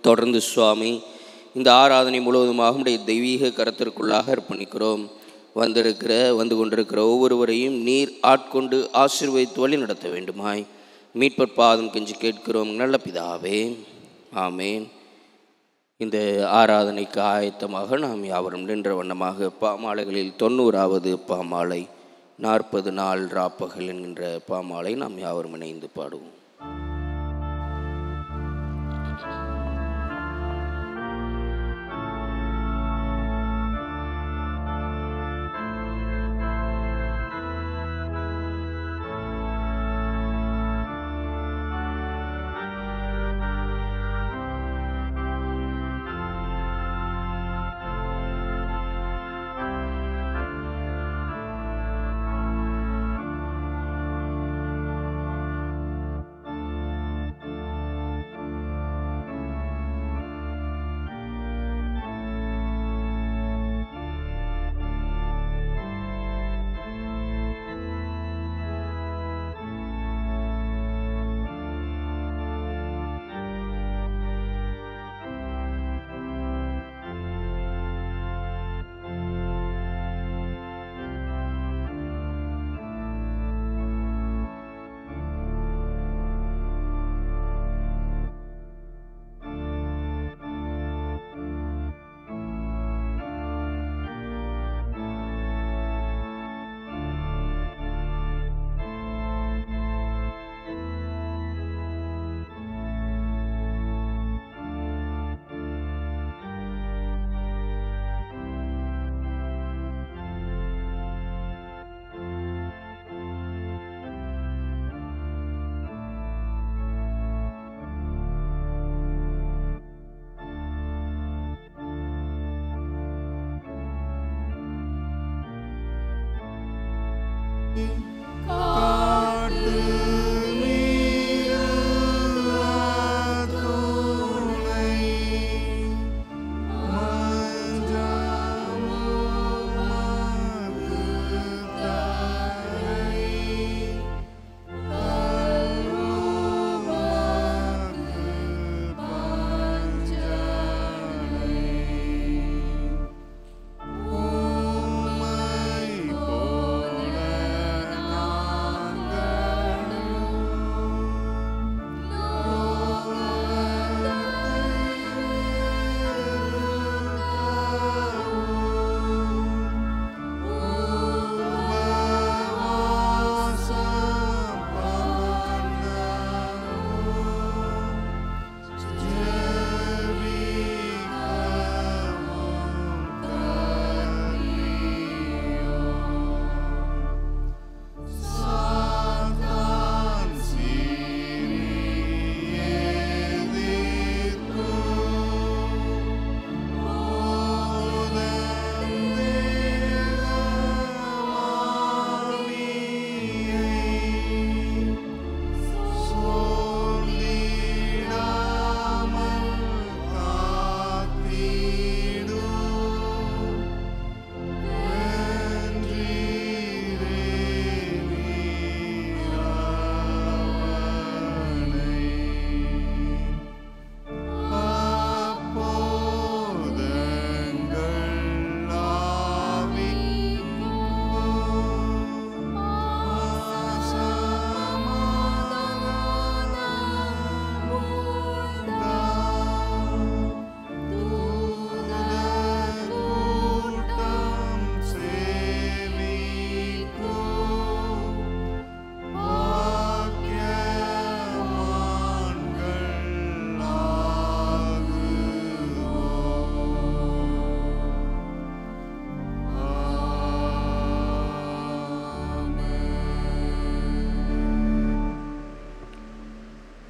தொடர்ந்து சுவாமி இந்த ஆராதனை முழுவதுமாக உடைய தெய்வீக கரத்திற்குள்ளாக அர்ப்பணிக்கிறோம். வந்து கொண்டிருக்கிற ஒவ்வொருவரையும் நீர் ஆட்கொண்டு ஆசீர்வதித்து வழி நடத்த வேண்டுமாய் மீட்பர் பாதம் கெஞ்சி கேட்கிறோம் நல்ல பிதாவே, ஆமேன். இந்த ஆராதனைக்கு ஆயத்தமாக நாம் யாவரும் நின்ற வண்ணமாக பாமாலைகளில் 90வது பாமாலை 40 நாள் ராப்பகல் என்கின்ற பாமாலை நாம் யாவரும் இணைந்து பாடுவோம்.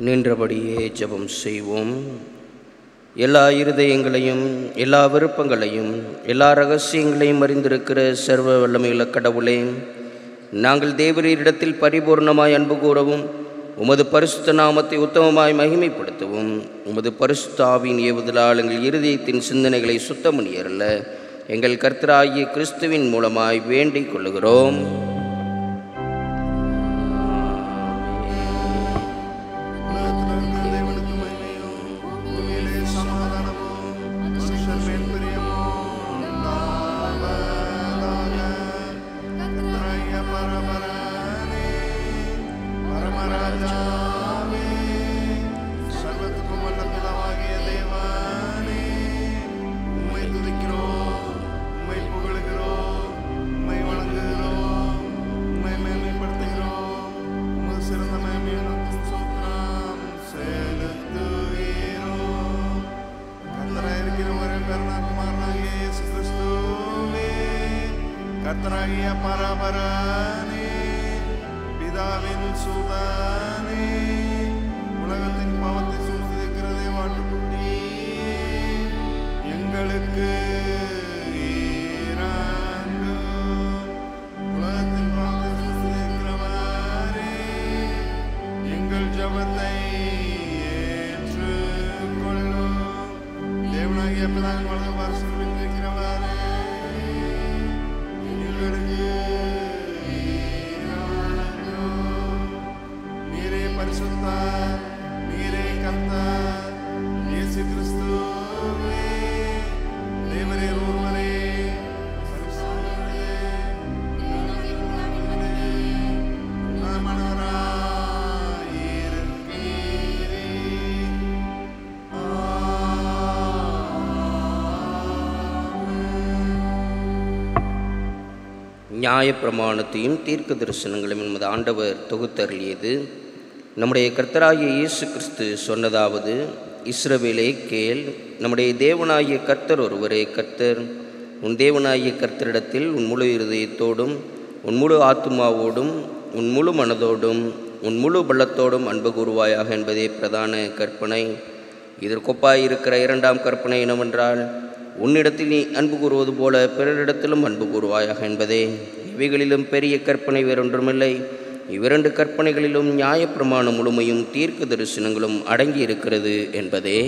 நின்றபடியே ஜெபம் செய்வோம். எல்லா இருதயங்களையும் எல்லா விருப்பங்களையும் எல்லா இரகசியங்களையும் அறிந்திருக்கிற சர்வ வல்லமையுள்ள கடவுளே, நாங்கள் தேவரீரிடத்தில் பரிபூர்ணமாய் அன்பு கூறவும் உமது பரிசுத்த நாமத்தை உத்தமமாய் மகிமைப்படுத்தவும் உமது பரிசுத்த ஆவியின் ஏவுதலால் எங்கள் இருதயத்தின் சிந்தனைகளை சுத்தமணியரல்ல எங்கள் கர்த்தராகிய கிறிஸ்துவின் மூலமாய் வேண்டிக் கொள்ளுகிறோம். சம கர்த்தராகிய பரபரனே, பிதாவின் சுதனே, உலகத்தின் பாவத்தை சூழ்ந்திருக்கிறதே வாட்டுக்குட்டி, எங்களுக்கு உலகத்தின் பாவத்தை சூழ்ந்திருக்கிறவரே, எங்கள் ஜெபத்தை ஏற்றுக்கொள்ளும். தேவனாகிய பிதாவின் வலது பார்சலில் இருக்கிறவரே, எங்களுக்கு நீரே பரிசுத்தர், நீரே கர்த்தர், இயேசு கிறிஸ்துவே, தேவரே ஒருவரே, நியாயப்பிரமாணத்தையும் தீர்க்க தரிசனங்களையும் நமது ஆண்டவர் தொகுத்தருளியது. நம்முடைய கர்த்தராகிய இயேசு கிறிஸ்து சொன்னதாவது: இஸ்ரவேலே கேள், நம்முடைய தேவனாகிய கர்த்தர் ஒருவரே கர்த்தர். உன் தேவனாகிய கர்த்தரிடத்தில் உன் முழு இருதயத்தோடும், உன் முழு ஆத்துமாவோடும், உன் முழு மனதோடும், உன் முழு பலத்தோடும் அன்பு கூறுவாயாக என்பதே பிரதான கற்பனை. இதற்கொப்பாய் இருக்கிற இரண்டாம் கற்பனை என்னவென்றால், உன்னிடத்தில் நீ அன்பு கூறுவது போல பிறரிடத்திலும் அன்பு கூறுவாயாக என்பதே. இவைகளிலும் பெரிய கற்பனை வேறொன்றுமில்லை. இவ்விரண்டு கற்பனைகளிலும் நியாயப்பிரமாணம் முழுமையும் தீர்க்க தரிசனங்களும் அடங்கி இருக்கிறது என்பதே.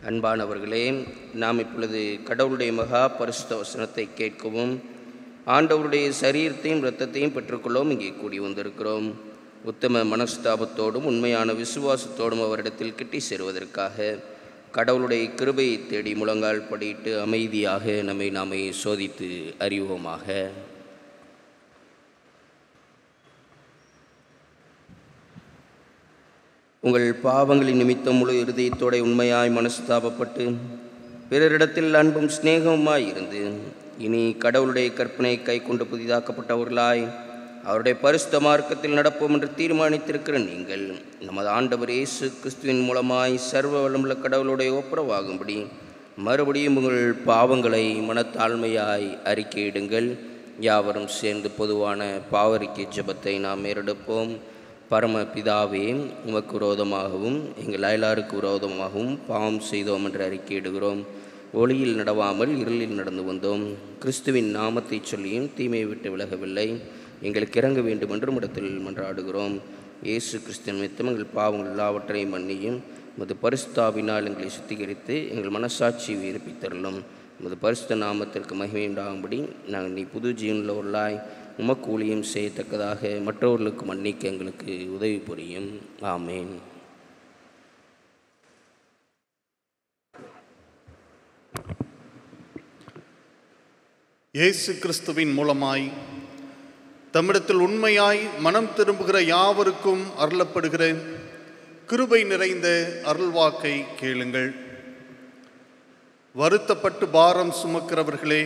அன்பானவர்களே, நாம் இப்பொழுது கடவுளுடைய மகா பரிசுத்த வசனத்தை கேட்கவும் ஆண்டவருடைய சரீரத்தையும் இரத்தத்தையும் பெற்றுக்கொள்ளவும் இங்கே கூடி வந்திருக்கிறோம். உத்தம மனஸ்தாபத்தோடும் உண்மையான விசுவாசத்தோடும் அவரிடத்தில் கிட்டி சேருவதற்காக கடவுளுடைய கிருபையை தேடி முழங்கால் படியிட்டு அமைதியாக நம்மை நாமே சோதித்து அறிவோமாக. உங்கள் பாவங்களின் நிமித்தம் முழு இருதயத்தோட உண்மையாய் மனஸ்தாபப்பட்டு பிறரிடத்தில் அன்பும் சிநேகமாய் இருந்து இனி கடவுளுடைய கற்பனை கை கொண்டு புதிதாக்கப்பட்டவர்களாய் அவருடைய பரிசுத்த மார்க்கத்தில் நடப்போம் என்று தீர்மானித்திருக்கிற நீங்கள் நமது ஆண்டவர் இயேசு கிறிஸ்துவின் மூலமாய் சர்வ வளமுள்ள கடவுளுடைய ஒப்புரவாகும்படி மறுபடியும் உங்கள் பாவங்களை மனத்தாழ்மையாய் அறிக்கையிடுங்கள். யாவரும் சேர்ந்து பொதுவான பாவரிக்கை ஜெபத்தை நாம் ஏறெடுப்போம். பரம பிதாவே, உமக்கு விரோதமாகவும் எங்கள் அயலாருக்கு விரோதமாகவும் பாவம் செய்தோம் என்று அறிக்கையிடுகிறோம். ஒளியில் நடவாமல் இருளில் நடந்து வந்தோம். கிறிஸ்துவின் நாமத்தை சொல்லியும் தீமையை விட்டு விலகவில்லை. எங்களுக்கு இறங்க வேண்டும் என்று இடத்தில் மன்றாடுகிறோம். இயேசு கிறிஸ்துவின் நிமித்தம் எங்கள் பாவங்கள் எல்லாவற்றையும் மன்னியும் உமது பரிசுத்தாவினால் எங்களை சுத்திகரித்து எங்கள் மனசாட்சியை உயிர்ப்பித்தருளும். உமது பரிசுத்த நாமத்திற்கு மகிமை உண்டாகும்படி நாங்கள் நீ புது ஜீவனுள்ளவர்களாய் உமக்கு ஊழியம் செய்யத்தக்கதாக மற்றவர்களுக்கு மன்னிக்க எங்களுக்கு உதவி புரியும். ஆமேன். இயேசு கிறிஸ்துவின் மூலமாய் தம்மிடத்தில் உண்மையாய் மனம் திரும்புகிற யாவருக்கும் அருளப்படுகிற கிருபை நிறைந்த அருள்வாக்கை கேளுங்கள். வருத்தப்பட்டு பாரம் சுமக்கிறவர்களே,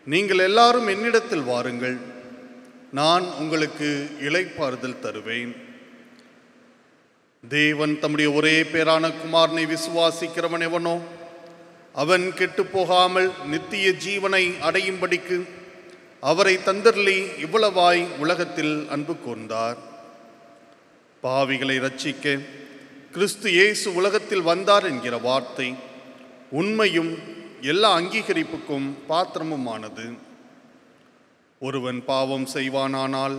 நீங்கள் எல்லாரும் என்னிடத்தில் வாருங்கள், நான் உங்களுக்கு இளைப்பாறுதல் தருவேன். தேவன் தம்முடைய ஒரே பேரான குமாரனை விசுவாசிக்கிறவன் எவனோ அவன் கெட்டு போகாமல் நித்திய ஜீவனை அடையும்படிக்கு அவரை தந்தருளி இவ்வளவாய் உலகத்தில் அன்பு கூர்ந்தார். பாவிகளை இரட்சிக்க கிறிஸ்து இயேசு உலகத்தில் வந்தார் என்கிற வார்த்தை உண்மையும் எல்லா அங்கீகரிப்புக்கும் பாத்திரமுமானது. ஒருவன் பாவம் செய்வானானால்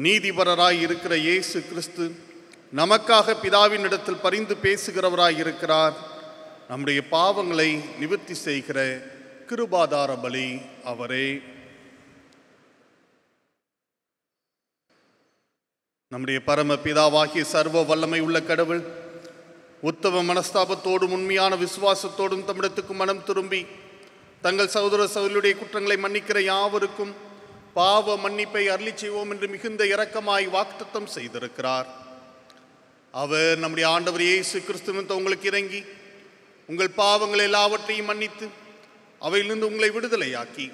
நீதிபரராய் இருக்கிற இயேசு கிறிஸ்து நமக்காக பிதாவின் இடத்தில் பரிந்து பேசுகிறவராய் இருக்கிறார். நம்முடைய பாவங்களை நிவர்த்தி செய்கிற கிருபாதார பலி அவரே. நம்முடைய பரம பிதாவாகிய சர்வ வல்லமை உள்ள கடவுள் உத்தம மனஸ்தாபத்தோடும் உண்மையான விசுவாசத்தோடும் தம்மிடத்துக்கு மனம் திரும்பி தங்கள் சகோதர சகோதரியுடைய குற்றங்களை மன்னிக்கிற யாவருக்கும் பாவ மன்னிப்பை அருளி செய்வோம் என்று மிகுந்த இரக்கமாய் வாக்குத்தத்தம் செய்திருக்கிறார். அவர் நம்முடைய ஆண்டவர் இயேசு கிறிஸ்துவின் உங்களுக்கு இறங்கி உங்கள் பாவங்கள் எல்லாவற்றையும் மன்னித்து அவையிலிருந்து உங்களை விடுதலையாக்கி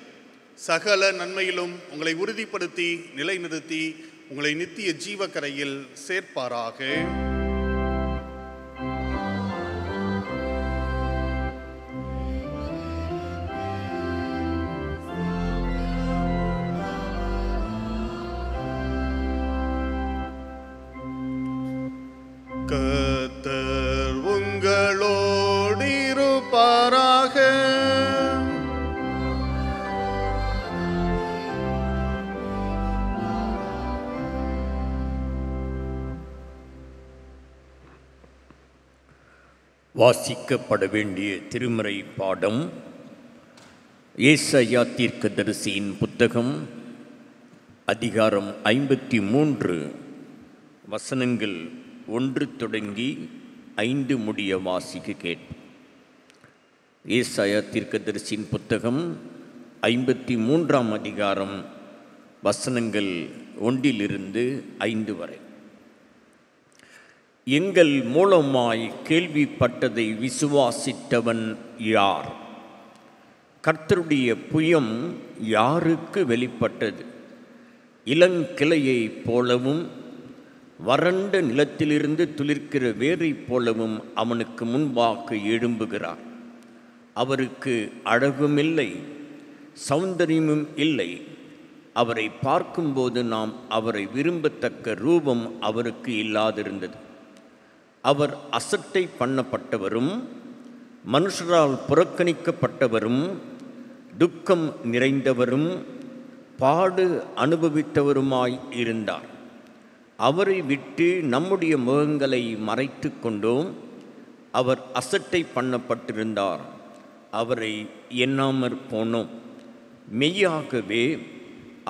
சகல நன்மையிலும் உங்களை உறுதிப்படுத்தி நிலைநிறுத்தி உங்களை நித்திய ஜீவக்கரையில் சேர்ப்பாராக. கர்த்தர் உங்களோடு இருப்பாராக. வாசிக்கப்பட வேண்டிய திருமறை பாடம் ஏசாயா தீர்க்கதரிசியின் புத்தகம் அதிகாரம் 53 வசனங்கள் 1 தொடங்கி 5 முடிய வாசிக்க கேட்போம். ஏசாயா தீர்க்கதரிசியின் புத்தகம் 53ஆம் அதிகாரம் வசனங்கள் 1 5 வரை. எங்கள் மூலமாய் கேள்விப்பட்டதை விசுவாசித்தவன் யார்? கர்த்தருடைய புயம் யாருக்கு வெளிப்பட்டது? இளங்கிளையைப் போலவும் வறண்ட நிலத்திலிருந்து துளிர்க்கிற வேரைப் போலவும் அவனுக்கு முன்பாக எழும்புகிறார். அவருக்கு அழகுமில்லை, சௌந்தரியமும் இல்லை. அவரை பார்க்கும்போது நாம் அவரை விரும்பத்தக்க ரூபம் அவருக்கு இல்லாதிருந்தது. அவர் அசட்டை பண்ணப்பட்டவரும் மனுஷரால் புறக்கணிக்கப்பட்டவரும் துக்கம் நிறைந்தவரும் பாடு அனுபவித்தவருமாய் இருந்தார். அவரை விட்டு நம்முடைய முகங்களை மறைத்து கொண்டோம். அவர் அசட்டை பண்ணப்பட்டிருந்தார், அவரை எண்ணாமற் போனோம். மெய்யாகவே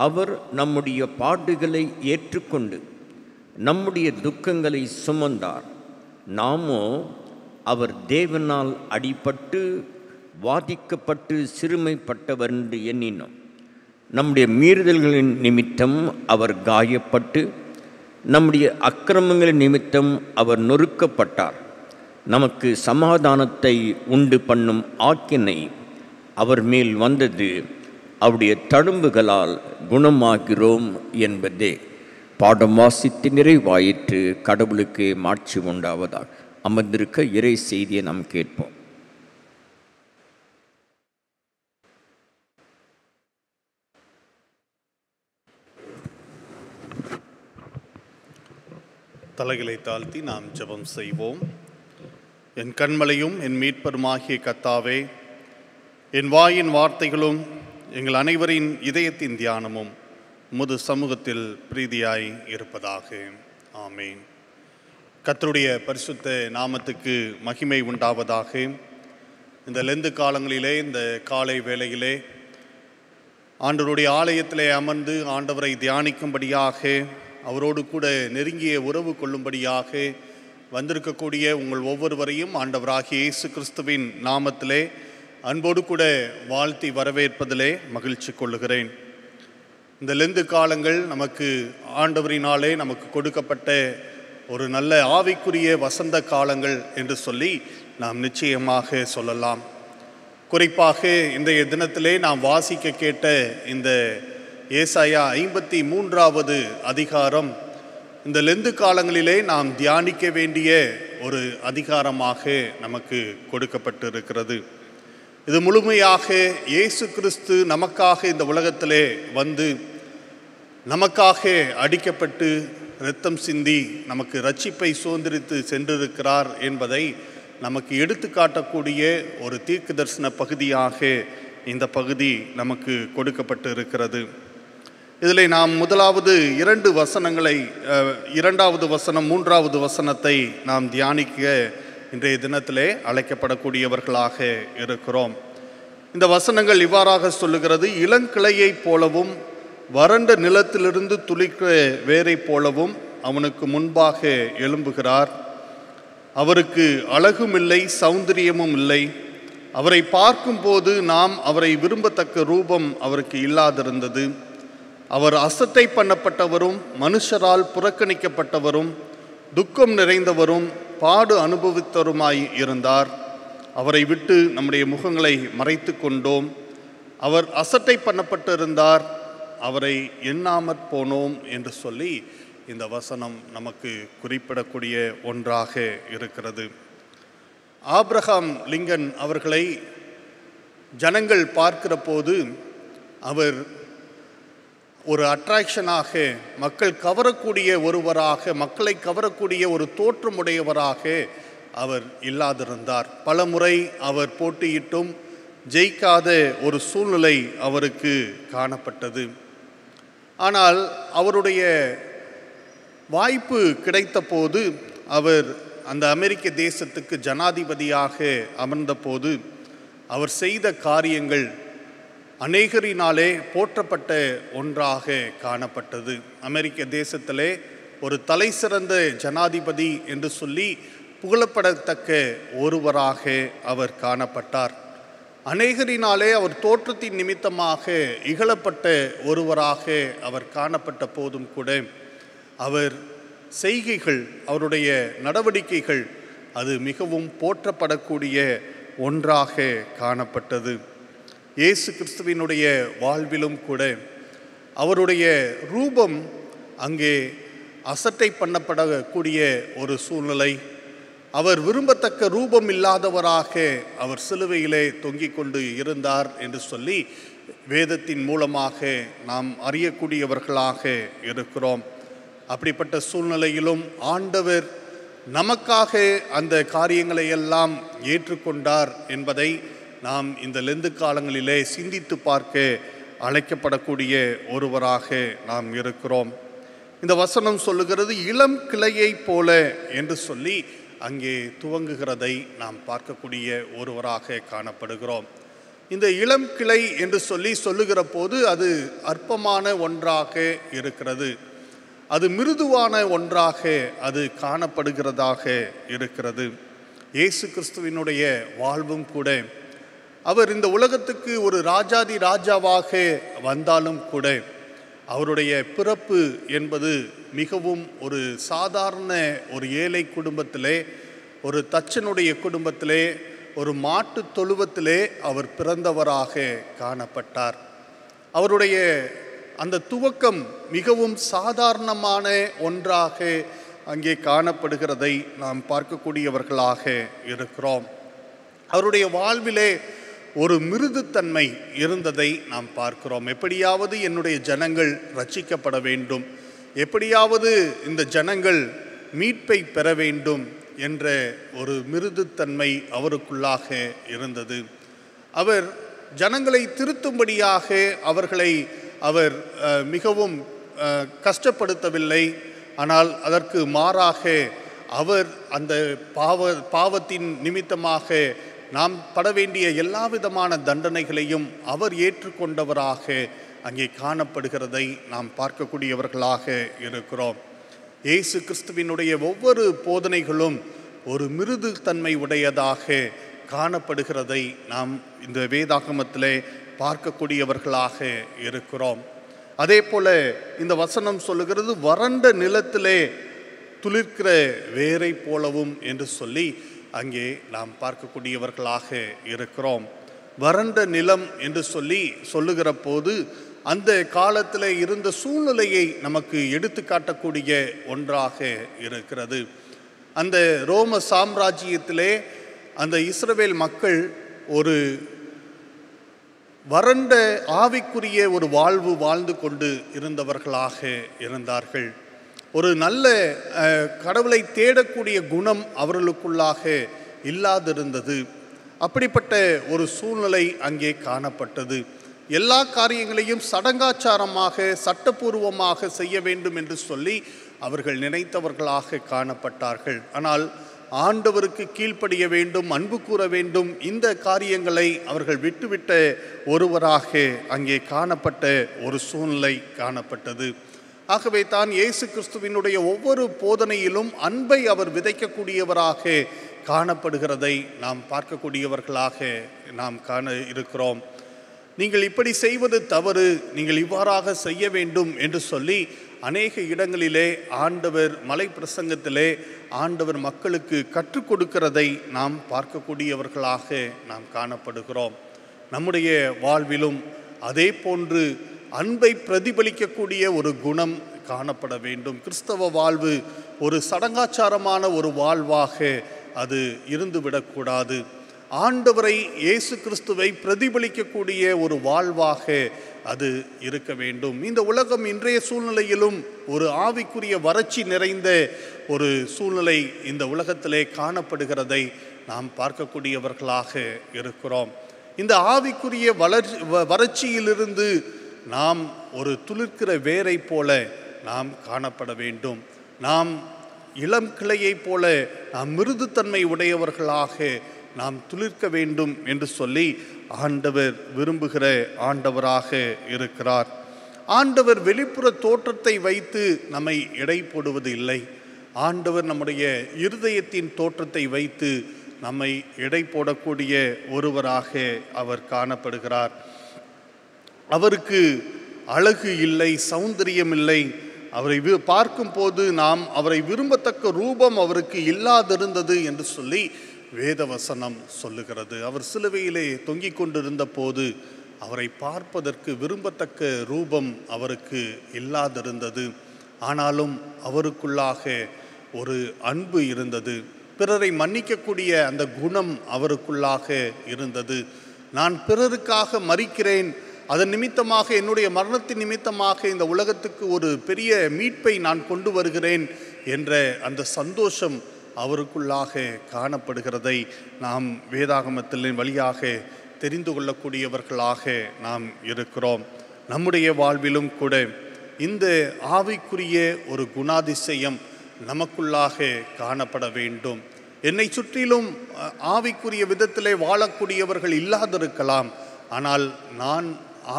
அவர் நம்முடைய பாடுகளை ஏற்றுக்கொண்டு நம்முடைய துக்கங்களை சுமந்தார். நாமோ அவர் தேவனால் அடிபட்டு வாதிக்கப்பட்டு சிறுமைப்பட்டவர் என்று எண்ணினோம். நம்முடைய மீறுதல்களின் நிமித்தம் அவர் காயப்பட்டு நம்முடைய அக்கிரமங்களின் நிமித்தம் அவர் நொறுக்கப்பட்டார். நமக்கு சமாதானத்தை உண்டு பண்ணும் ஆக்கினை அவர் மேல் வந்தது. அவருடைய தழும்புகளால் குணமாகிறோம் என்பதே. பாடம் வாசித்து நிறைவாயிற்று. கடவுளுக்கு மாட்சி உண்டாவதாக. அமர்ந்திருக்க இறை செய்தியை நாம் கேட்போம். தலைகளை தாழ்த்தி நாம் ஜெபம் செய்வோம். என் கண்மலையும் என் மீட்பருமாகிய கர்த்தாவே, என் வாயின் வார்த்தைகளும் எங்கள் அனைவரின் இதயத்தின் தியானமும் உமது சமூகத்தில் பிரீதியாய் இருப்பதாக. ஆமேன். கர்த்தருடைய பரிசுத்த நாமத்துக்கு மகிமை உண்டாவதாக. இந்த லெந்து காலங்களிலே, இந்த காலை வேளையிலே ஆண்டவருடைய ஆலயத்திலே அமர்ந்து ஆண்டவரை தியானிக்கும்படியாக, அவரோடு கூட நெருங்கிய உறவு கொள்ளும்படியாக வந்திருக்கக்கூடிய உங்கள் ஒவ்வொருவரையும் ஆண்டவராகிய இயேசு கிறிஸ்துவின் நாமத்திலே அன்போடு கூட வாழ்த்தி வரவேற்பதிலே மகிழ்ச்சி கொள்ளுகிறேன். இந்த லெந்து காலங்கள் நமக்கு ஆண்டவரினாலே நமக்கு கொடுக்கப்பட்ட ஒரு நல்ல ஆவிக்குரிய வசந்த காலங்கள் என்று சொல்லி நாம் நிச்சயமாக சொல்லலாம். குறிப்பாக இன்றைய தினத்திலே நாம் வாசிக்க கேட்ட இந்த ஏசாயா 53வது அதிகாரம் இந்த லெந்து காலங்களிலே நாம் தியானிக்க வேண்டிய ஒரு அதிகாரமாக நமக்கு கொடுக்கப்பட்டிருக்கிறது. இது முழுமையாக இயேசு கிறிஸ்து நமக்காக இந்த உலகத்திலே வந்து நமக்காக அடிக்கப்பட்டு இரத்தம் சிந்தி நமக்கு இரட்சிப்பை சுதந்திரித்து சென்றிருக்கிறார் என்பதை நமக்கு எடுத்து காட்டக்கூடிய ஒரு தீர்க்க தரிசன பகுதியாக இந்த பகுதி நமக்கு கொடுக்கப்பட்டு இருக்கிறது. இதில் நாம் முதலாவது 2 வசனங்களை, 2வது வசனம் 3வது வசனத்தை நாம் தியானிக்க இன்றைய தினத்திலே அழைக்கப்படக்கூடியவர்களாக இருக்கிறோம். இந்த வசனங்கள் இவ்வாறாக சொல்லுகிறது: இளங்கிளையைப் போலவும் வறண்ட நிலத்திலிருந்து துளிர்க்கிற வேரைப் போலவும் அவனுக்கு முன்பாக எழும்புகிறார். அவருக்கு அழகும் இல்லை, சௌந்தரியமும் இல்லை. அவரை பார்க்கும்போது நாம் அவரை விரும்பத்தக்க ரூபம் அவருக்கு இல்லாதிருந்தது. அவர் அசட்டை பண்ணப்பட்டவரும் மனுஷரால் புறக்கணிக்கப்பட்டவரும் துக்கம் நிறைந்தவரும் பாடு அனுபவித்தவருமாய் இருந்தார். அவரை விட்டு நம்முடைய முகங்களை மறைத்து கொண்டோம். அவர் அசட்டை பண்ணப்பட்டிருந்தார், அவரை எண்ணாமற் போனோம் என்று சொல்லி இந்த வசனம் நமக்கு குறிப்பிடக்கூடிய ஒன்றாக இருக்கிறது. ஆபிரகாம் லிங்கன் அவர்களை ஜனங்கள் பார்க்கிற போது அவர் ஒரு அட்ராக்ஷனாக, மக்கள் கவரக்கூடிய ஒருவராக, மக்களை கவரக்கூடிய ஒரு தோற்றமுடையவராக அவர் இல்லாதிருந்தார். பல முறை அவர் போட்டியிட்டும் ஜெயிக்காத ஒரு சூழ்நிலை அவருக்கு காணப்பட்டது. ஆனால் அவருடைய வாய்ப்பு கிடைத்த போது, அவர் அந்த அமெரிக்க தேசத்துக்கு ஜனாதிபதியாக அமர்ந்தபோது அவர் செய்த காரியங்கள் அநேகரினாலே போற்றப்பட்ட ஒன்றாக காணப்பட்டது. அமெரிக்க தேசத்திலே ஒரு தலை சிறந்த ஜனாதிபதி என்று சொல்லி புகழப்படத்தக்க ஒருவராக அவர் காணப்பட்டார். அநேகரினாலே அவர் தோற்றத்தின் நிமித்தமாக இகழப்பட்ட ஒருவராக அவர் காணப்பட்ட போதும் கூட அவர் செய்கைகள், அவருடைய நடவடிக்கைகள் அது மிகவும் போற்றப்படக்கூடிய ஒன்றாக காணப்பட்டது. இயேசு கிறிஸ்துவினுடைய வாழ்விலும் கூட அவருடைய ரூபம் அங்கே அசட்டை பண்ணப்படக்கூடிய ஒரு சூழ்நிலை. அவர் விரும்பத்தக்க ரூபம் இல்லாதவராக அவர் சிலுவையிலே தொங்கிக் கொண்டு இருந்தார் என்று சொல்லி வேதத்தின் மூலமாக நாம் அறியக்கூடியவர்களாக இருக்கிறோம். அப்படிப்பட்ட சூழ்நிலையிலும் ஆண்டவர் நமக்காக அந்த காரியங்களை எல்லாம் ஏற்றுக்கொண்டார் என்பதை நாம் இந்த லெந்து காலங்களிலே சிந்தித்து பார்க்க அழைக்கப்படக்கூடிய ஒருவராக நாம் இருக்கிறோம். இந்த வசனம் சொல்லுகிறது இளம் கிளையை போல என்று சொல்லி அங்கே துவங்குகிறதை நாம் பார்க்கக்கூடிய ஒருவராக காணப்படுகிறோம். இந்த இளம் கிளை என்று சொல்லுகிற போது அது அற்பமான ஒன்றாக இருக்கிறது, அது மிருதுவான ஒன்றாக அது காணப்படுகிறதாக இருக்கிறது. இயேசு கிறிஸ்துவினுடைய வாழ்வும் கூட அவர் இந்த உலகத்துக்கு ஒரு ராஜாதி ராஜாவாக வந்தாலும் கூட அவருடைய பிறப்பு என்பது மிகவும் ஒரு சாதாரண ஒரு ஏழை குடும்பத்திலே, ஒரு தச்சனுடைய குடும்பத்திலே, ஒரு மாட்டு தொழுவத்திலே அவர் பிறந்தவராக காணப்பட்டார். அவருடைய அந்த துவக்கம் மிகவும் சாதாரணமான ஒன்றாக அங்கே காணப்படுகிறதை நாம் பார்க்கக்கூடியவர்களாக இருக்கிறோம். அவருடைய வாழ்விலே ஒரு மிருதுத்தன்மை இருந்ததை நாம் பார்க்கிறோம். எப்படியாவது என்னுடைய ஜனங்கள் ரட்சிக்கப்பட வேண்டும், எப்படியாவது இந்த ஜனங்கள் மீட்பை பெற வேண்டும் என்ற ஒரு மிருதுத்தன்மை அவருக்குள்ளாக இருந்தது. அவர் ஜனங்களை திருத்தும்படியாக அவர்களை அவர் மிகவும் கஷ்டப்படுத்தவில்லை. ஆனால் அதற்கு மாறாக அவர் அந்த பாவத்தின் நிமித்தமாக நாம் பட வேண்டிய எல்லா விதமான தண்டனைகளையும் அவர் ஏற்றுக்கொண்டவராக அங்கே காணப்படுகிறதை நாம் பார்க்கக்கூடியவர்களாக இருக்கிறோம். இயேசு கிறிஸ்துவினுடைய ஒவ்வொரு போதனைகளும் ஒரு மிருது தன்மை உடையதாக காணப்படுகிறதை நாம் இந்த வேதாகமத்திலே பார்க்கக்கூடியவர்களாக இருக்கிறோம். அதே போல இந்த வசனம் சொல்லுகிறது வறண்ட நிலத்திலே துளிர்க்கிற வேரை போலவும் என்று சொல்லி அங்கே நாம் பார்க்கக்கூடியவர்களாக இருக்கிறோம். வறண்ட நிலம் என்று சொல்லுகிற போது அந்த காலத்தில் இருந்த சூழ்நிலையை நமக்கு எடுத்து காட்டக்கூடிய ஒன்றாக இருக்கிறது. அந்த ரோம சாம்ராஜ்யத்திலே அந்த இஸ்ரவேல் மக்கள் ஒரு வறண்ட ஆவிக்குரிய ஒரு வாழ்வு வாழ்ந்து கொண்டு இருந்தவர்களாக இருந்தார்கள். ஒரு நல்ல கடவுளை தேடக்கூடிய குணம் அவர்களுக்குள்ளாக இல்லாதிருந்தது. அப்படிப்பட்ட ஒரு சூழ்நிலை அங்கே காணப்பட்டது. எல்லா காரியங்களையும் சடங்காச்சாரமாக சட்டபூர்வமாக செய்ய வேண்டும் என்று சொல்லி அவர்கள் நினைத்தவர்களாக காணப்பட்டார்கள். ஆனால் ஆண்டவருக்கு கீழ்ப்படிய வேண்டும், அன்பு கூற வேண்டும், இந்த காரியங்களை அவர்கள் விட்டுவிட்ட ஒருவராக அங்கே காணப்பட்ட ஒரு சூழ்நிலை காணப்பட்டது. ஆகவே தான் இயேசு கிறிஸ்துவினுடைய ஒவ்வொரு போதனையிலும் அன்பை அவர் விதைக்கக்கூடியவராக காணப்படுகிறதை நாம் பார்க்கக்கூடியவர்களாக நாம் காண இருக்கிறோம். நீங்கள் இப்படி செய்வது தவறு, நீங்கள் இவ்வாறாக செய்ய வேண்டும் என்று சொல்லி அநேக இடங்களிலே ஆண்டவர் மலை பிரசங்கத்திலே ஆண்டவர் மக்களுக்கு கற்றுக் கொடுக்கிறதை நாம் பார்க்கக்கூடியவர்களாக நாம் காணப்படுகிறோம். நம்முடைய வாழ்விலும் அதே போன்று அன்பை பிரதிபலிக்கக்கூடிய ஒரு குணம் காணப்பட வேண்டும். கிறிஸ்தவ வாழ்வு ஒரு சடங்காச்சாரமான ஒரு வாழ்வாக அது இருந்துவிடக்கூடாது. ஆண்டவரை இயேசு கிறிஸ்துவை பிரதிபலிக்கக்கூடிய ஒரு வாழ்வாக அது இருக்க வேண்டும். இந்த உலகம் இன்றைய சூழ்நிலையிலும் ஒரு ஆவிக்குரிய வறட்சி நிறைந்த ஒரு சூழ்நிலை இந்த உலகத்திலே காணப்படுகிறதை நாம் பார்க்கக்கூடியவர்களாக இருக்கிறோம். இந்த ஆவிக்குரிய வறட்சியிலிருந்து நாம் ஒரு துளிர்க்கிற வேரை போல நாம் காணப்பட வேண்டும். நாம் இளம் கிளையை போல நாம் மிருதுத்தன்மை உடையவர்களாக நாம் துளிர்க்க வேண்டும் என்று சொல்லி ஆண்டவர் விரும்புகிற ஆண்டவராக இருக்கிறார். ஆண்டவர் வெளிப்புற தோற்றத்தை வைத்து நம்மை எடை போடுவது இல்லை. ஆண்டவர் நம்முடைய இருதயத்தின் தோற்றத்தை வைத்து நம்மை எடை போடக்கூடிய ஒருவராக அவர் காணப்படுகிறார். அவருக்கு அழகு இல்லை, சௌந்தரியம் இல்லை. அவரை பார்க்கும் போது நாம் அவரை விரும்பத்தக்க ரூபம் அவருக்கு இல்லாதிருந்தது என்று சொல்லி வேதவசனம் சொல்லுகிறது. அவர் சிலுவையிலே தொங்கிக் கொண்டிருந்த போது அவரை பார்ப்பதற்கு விரும்பத்தக்க ரூபம் அவருக்கு இல்லாதிருந்தது. ஆனாலும் அவருக்குள்ளாக ஒரு அன்பு இருந்தது. பிறரை மன்னிக்கக்கூடிய அந்த குணம் அவருக்குள்ளாக இருந்தது. நான் பிறருக்காக மரிக்கிறேன், அதன் நிமித்தமாக என்னுடைய மரணத்தின் நிமித்தமாக இந்த உலகத்துக்கு ஒரு பெரிய மீட்பை நான் கொண்டு வருகிறேன் என்ற அந்த சந்தோஷம் அவருக்குள்ளாக காணப்படுகிறதை நாம் வேதாகமத்தின் வழியாக தெரிந்து கொள்ளக்கூடியவர்களாக நாம் இருக்கிறோம். நம்முடைய வாழ்விலும் கூட இந்த ஆவிக்குரிய ஒரு குணாதிசயம் நமக்குள்ளாக காணப்பட வேண்டும். என்னை சுற்றிலும் ஆவிக்குரிய விதத்திலே வாழக்கூடியவர்கள் இல்லாதிருக்கலாம். ஆனால் நான்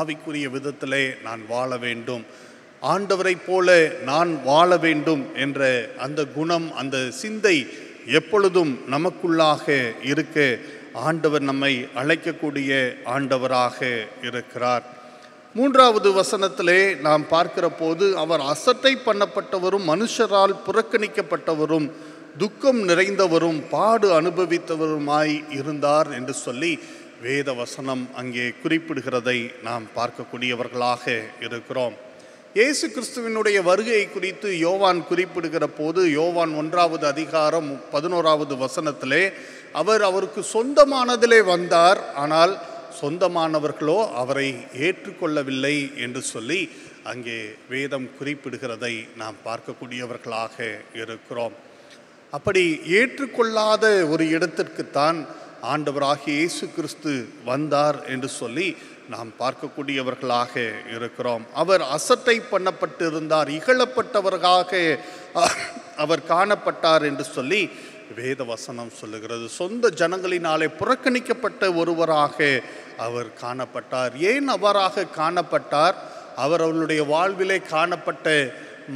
ஆவிக்குரிய விதத்திலே நான் வாழ வேண்டும், ஆண்டவரை போல நான் வாழ வேண்டும் என்ற அந்த குணம், அந்த சிந்தை எப்பொழுதும் நமக்குள்ளாக இருக்க ஆண்டவர் நம்மை அழைக்கக்கூடிய ஆண்டவராக இருக்கிறார். 3வது வசனத்திலே நாம் பார்க்கிற போது, அவர் அசட்டை பண்ணப்பட்டவரும் மனுஷரால் புறக்கணிக்கப்பட்டவரும் துக்கம் நிறைந்தவரும் பாடு அனுபவித்தவருமாய் இருந்தார் என்று சொல்லி வேத வசனம் அங்கே குறிப்பிடுகிறதை நாம் பார்க்கக்கூடியவர்களாக இருக்கிறோம். இயேசு கிறிஸ்துவினுடைய வருகை குறித்து யோவான் குறிப்பிடுகிற போது, யோவான் 1வது அதிகாரம் 11வது வசனத்திலே, அவருக்கு சொந்தமானதிலே வந்தார், ஆனால் சொந்தமானவர்களோ அவரை ஏற்றுக்கொள்ளவில்லை என்று சொல்லி அங்கே வேதம் குறிப்பிடுகிறதை நாம் பார்க்கக்கூடியவர்களாக இருக்கிறோம். அப்படி ஏற்றுக்கொள்ளாத ஒரு இடத்திற்குத்தான் ஆண்டவராகிய இயேசு கிறிஸ்து வந்தார் என்று சொல்லி நாம் பார்க்கக்கூடியவர்களாக இருக்கிறோம். அவர் அசட்டை பண்ணப்பட்டிருந்தார், இகழப்பட்டவர்களாக அவர் காணப்பட்டார் என்று சொல்லி வேத வசனம் சொல்லுகிறது. சொந்த ஜனங்களினாலே புறக்கணிக்கப்பட்ட ஒருவராக அவர் காணப்பட்டார். ஏன் அவராக காணப்பட்டார்? அவருடைய வாழ்விலே காணப்பட்ட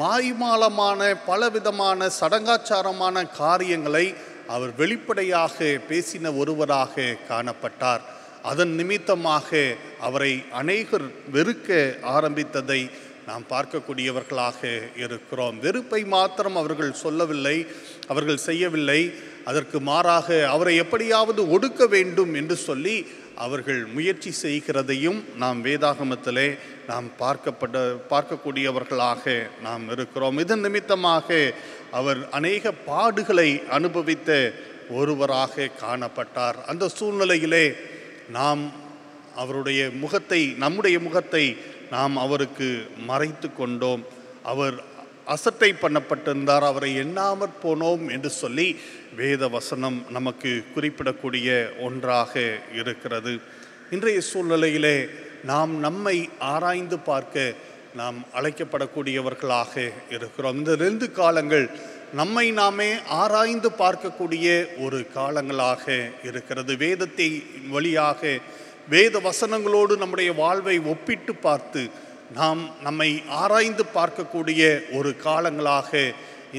மாய்மாலமான பலவிதமான சடங்காச்சாரமான காரியங்களை அவர் வெளிப்படையாக பேசின ஒருவராக காணப்பட்டார். அதன் நிமித்தமாக அவரை அநேகர் வெறுக்க ஆரம்பித்ததை நாம் பார்க்கக்கூடியவர்களாக இருக்கிறோம். வெறுப்பை மாத்திரம் அவர்கள் சொல்லவில்லை, அவர்கள் செய்யவில்லை. அதற்கு மாறாக அவரை எப்படியாவது ஒடுக்க வேண்டும் என்று சொல்லி அவர்கள் முயற்சி செய்கிறதையும் நாம் வேதாகமத்திலே நாம் பார்க்கக்கூடியவர்களாக நாம் இருக்கிறோம். இதன் நிமித்தமாக அவர் அநேக பாடுகளை அனுபவித்த ஒருவராக காணப்பட்டார். அந்த சூழ்நிலையிலே நாம் அவருடைய முகத்தை, நம்முடைய முகத்தை நாம் அவருக்கு மறைத்து கொண்டோம். அவர் அசட்டை பண்ணப்பட்டிருந்தார், அவரை எண்ணாமற் போனோம் என்று சொல்லி வேத வசனம் நமக்கு குறிப்பிடக்கூடிய ஒன்றாக இருக்கிறது. இன்றைய சூழ்நிலையிலே நாம் நம்மை ஆராய்ந்து பார்க்க நாம் அழைக்கப்படக்கூடியவர்களாக இருக்கிறோம். இந்த 2 காலங்கள் நம்மை நாமே ஆராய்ந்து பார்க்கக்கூடிய ஒரு காலங்களாக இருக்கிறது. வேதத்தை வழியாக வேத வசனங்களோடு நம்முடைய வாழ்வை ஒப்பிட்டு பார்த்து நாம் நம்மை ஆராய்ந்து பார்க்கக்கூடிய ஒரு காலங்களாக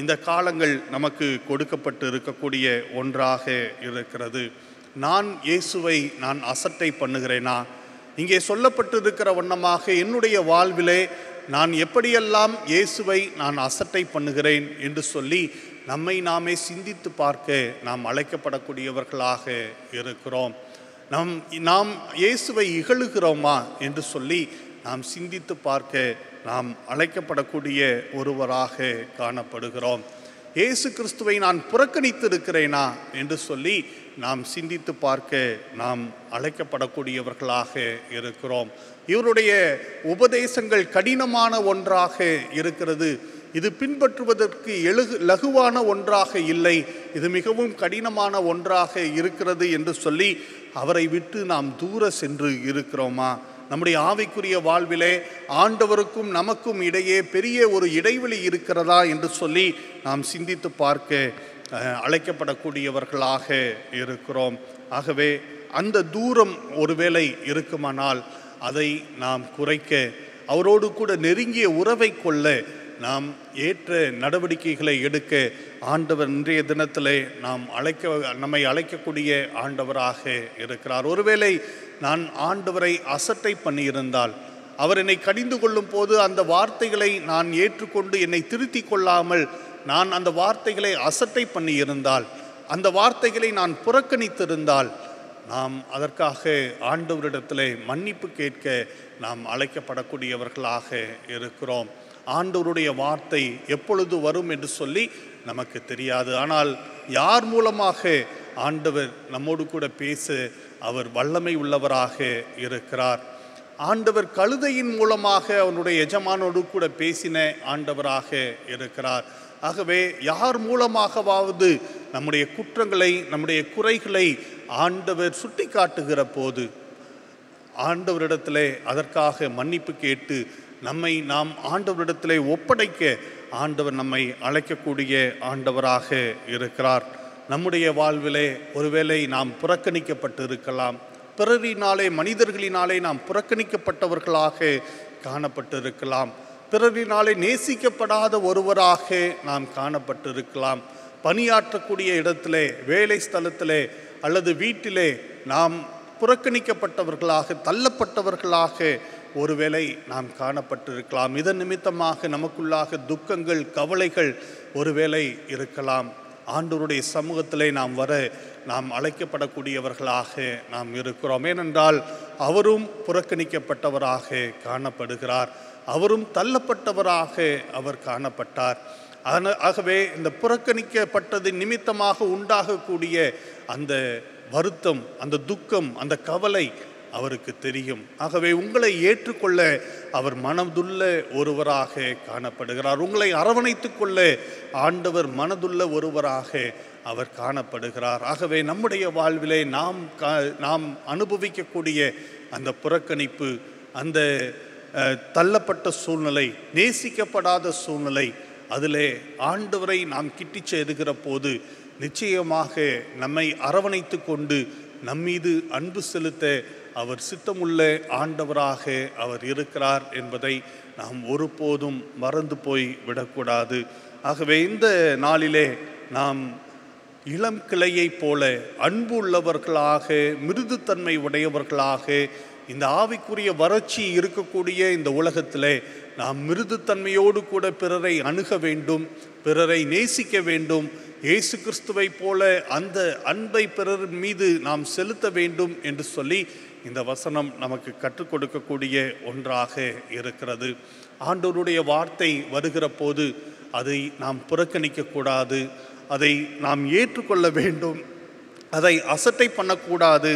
இந்த காலங்கள் நமக்கு கொடுக்கப்பட்டு இருக்கக்கூடிய ஒன்றாக இருக்கிறது. நான் இயேசுவை நான் அசட்டை பண்ணுகிறேனா? இங்கே சொல்லப்பட்டிருக்கிற வண்ணமாக என்னுடைய வாழ்விலே நான் எப்படியெல்லாம் இயேசுவை நான் அசட்டை பண்ணுகிறேன் என்று சொல்லி நம்மை நாமே சிந்தித்து பார்க்க நாம் அழைக்கப்படக்கூடியவர்களாக இருக்கிறோம். நாம் இயேசுவை இகழுகிறோமா என்று சொல்லி நாம் சிந்தித்து பார்க்க நாம் அழைக்கப்படக்கூடிய ஒருவராக காணப்படுகிறோம். இயேசு கிறிஸ்துவை நான் புறக்கணித்திருக்கிறேனா என்று சொல்லி நாம் சிந்தித்து பார்க்க நாம் அழைக்கப்படக்கூடியவர்களாக இருக்கிறோம். இவருடைய உபதேசங்கள் கடினமான ஒன்றாக இருக்கிறது. இது பின்பற்றுவதற்கு லகுவான ஒன்றாக இல்லை, இது மிகவும் கடினமான ஒன்றாக இருக்கிறது என்று சொல்லி அவரை விட்டு நாம் தூர சென்று இருக்கிறோமா? நம்முடைய ஆவிக்குரிய வாழ்விலே ஆண்டவருக்கும் நமக்கும் இடையே பெரிய ஒரு இடைவெளி இருக்கிறதா என்று சொல்லி நாம் சிந்தித்து பார்க்க அழைக்கப்படக்கூடியவர்களாக இருக்கிறோம். ஆகவே அந்த தூரம் ஒருவேளை இருக்குமானால் அதை நாம் குறைக்க, அவரோடு கூட நெருங்கிய உறவை கொள்ள நாம் ஏற்ற நடவடிக்கைகளை எடுக்க ஆண்டவர் இன்றைய தினத்திலே நம்மை அழைக்கக்கூடிய ஆண்டவராக இருக்கிறார். ஒருவேளை நான் ஆண்டவரை அசட்டை பண்ணியிருந்தால், அவர் என்னை கடிந்து கொள்ளும் போது அந்த வார்த்தைகளை நான் ஏற்றுக்கொண்டு என்னை திருத்தி கொள்ளாமல் நான் அந்த வார்த்தைகளை அசட்டை பண்ணியிருந்தால், அந்த வார்த்தைகளை நான் புறக்கணித்திருந்தால், நாம் அதற்காக ஆண்டவரிடத்திலே மன்னிப்பு கேட்க நாம் அழைக்கப்படக்கூடியவர்களாக இருக்கிறோம். ஆண்டவருடைய வார்த்தை எப்பொழுது வரும் என்று சொல்லி நமக்கு தெரியாது. ஆனால் யார் மூலமாக ஆண்டவர் நம்மோடு கூட பேச அவர் வல்லமை உள்ளவராக இருக்கிறார். ஆண்டவர் கழுதையின் மூலமாக அவனுடைய எஜமானோடு கூட பேசின ஆண்டவராக இருக்கிறார். ஆகவே யார் மூலமாகவாவது நம்முடைய குற்றங்களை, நம்முடைய குறைகளை ஆண்டவர் சுட்டி காட்டுகிற போது ஆண்டவரிடத்திலே அதற்காக மன்னிப்பு கேட்டு நாம் ஆண்டவரிடத்திலே ஒப்படைக்க ஆண்டவர் நம்மை அழைக்கக்கூடிய ஆண்டவராக இருக்கிறார். நம்முடைய வாழ்விலே ஒருவேளை நாம் புறக்கணிக்கப்பட்டு இருக்கலாம், பிறரினாலே மனிதர்களினாலே நாம் புறக்கணிக்கப்பட்டவர்களாக காணப்பட்டிருக்கலாம், பிறரினாலே நேசிக்கப்படாத ஒருவராக நாம் காணப்பட்டிருக்கலாம். பணியாற்றக்கூடிய இடத்திலே, வேலை ஸ்தலத்திலே அல்லது வீட்டிலே நாம் புறக்கணிக்கப்பட்டவர்களாக, தள்ளப்பட்டவர்களாக ஒருவேளை நாம் காணப்பட்டிருக்கலாம். இதன் நிமித்தமாக நமக்குள்ளாக துக்கங்கள், கவலைகள் ஒருவேளை இருக்கலாம். ஆண்டவருடைய சமூகத்திலே நாம் வர நாம் அழைக்கப்படக்கூடியவர்களாக நாம் இருக்கிறோம். ஏனென்றால் அவரும் புறக்கணிக்கப்பட்டவராக காணப்படுகிறார், அவரும் தள்ளப்பட்டவராக அவர் காணப்பட்டார். ஆகவே இந்த புறக்கணிக்கப்பட்டது நிமித்தமாக உண்டாகக்கூடிய அந்த வருத்தம், அந்த துக்கம், அந்த கவலை அவருக்கு தெரியும். ஆகவே உங்களை ஏற்றுக்கொள்ள அவர் மனதுள்ள ஒருவராக காணப்படுகிறார். உங்களை அரவணைத்து கொள்ள ஆண்டவர் மனதுள்ள ஒருவராக அவர் காணப்படுகிறார். ஆகவே நம்முடைய வாழ்விலே நாம் அனுபவிக்கக்கூடிய அந்த புறக்கணிப்பு, அந்த தள்ளப்பட்ட சூழ்நிலை, நேசிக்கப்படாத சூழ்நிலை, அதிலே ஆண்டவரை நாம் கிட்டி சேருகிற போது நிச்சயமாக நம்மை அரவணைத்து கொண்டு நம்மீது அன்பு செலுத்த அவர் சித்தமுள்ள ஆண்டவராக அவர் இருக்கிறார் என்பதை நாம் ஒருபோதும் மறந்து போய் விடக்கூடாது. ஆகவே இந்த நாளிலே நாம் இளம் கிளையைப் போல அன்பு உள்ளவர்களாக, மிருதுத்தன்மை உடையவர்களாக, இந்த ஆவிக்குரிய வறட்சி இருக்கக்கூடிய இந்த உலகத்திலே நாம் மிருதுத்தன்மையோடு கூட பிறரை அணுக வேண்டும், பிறரை நேசிக்க வேண்டும். இயேசு கிறிஸ்துவை போல அந்த அன்பை பிறர் மீது நாம் செலுத்த வேண்டும் என்று சொல்லி இந்த வசனம் நமக்கு கற்றுக் கொடுக்கக்கூடிய ஒன்றாக இருக்கிறது. ஆண்டவருடைய வார்த்தை வருகிற போது அதை நாம் புறக்கணிக்கக்கூடாது, அதை நாம் ஏற்றுக்கொள்ள வேண்டும், அதை அசட்டை பண்ணக்கூடாது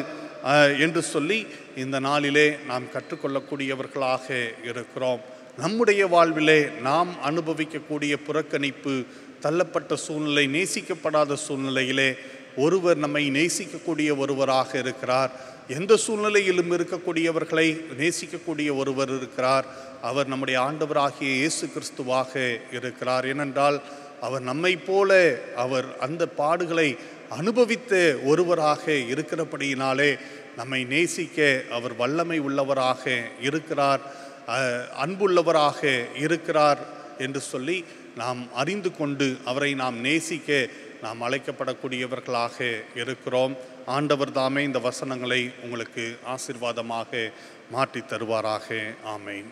என்று சொல்லி இந்த நாளிலே நாம் கற்றுக்கொள்ளக்கூடியவர்களாக இருக்கிறோம். நம்முடைய வாழ்விலே நாம் அனுபவிக்கக்கூடிய புறக்கணிப்பு, தள்ளப்பட்ட சூழ்நிலை, நேசிக்கப்படாத சூழ்நிலையிலே ஒருவர் நம்மை நேசிக்கக்கூடிய ஒருவராக இருக்கிறார். எந்த சூழ்நிலையிலும் இருக்கக்கூடியவர்களை நேசிக்கக்கூடிய ஒருவர் இருக்கிறார். அவர் நம்முடைய ஆண்டவராகிய இயேசு கிறிஸ்துவாக இருக்கிறார். ஏனென்றால் அவர் நம்மை போல அவர் அந்த பாடுகளை அனுபவித்த ஒருவராக இருக்கிறபடியினாலே நம்மை நேசிக்க அவர் வல்லமை உள்ளவராக இருக்கிறார், அன்புள்ளவராக இருக்கிறார் என்று சொல்லி நாம் அறிந்து கொண்டு அவரை நாம் நேசிக்க நாம் அழைக்கப்படக்கூடியவர்களாக இருக்கிறோம். ஆண்டவர் தாமே இந்த வசனங்களை உங்களுக்கு ஆசீர்வாதமாக மாற்றித் தருவாராக. ஆமென்.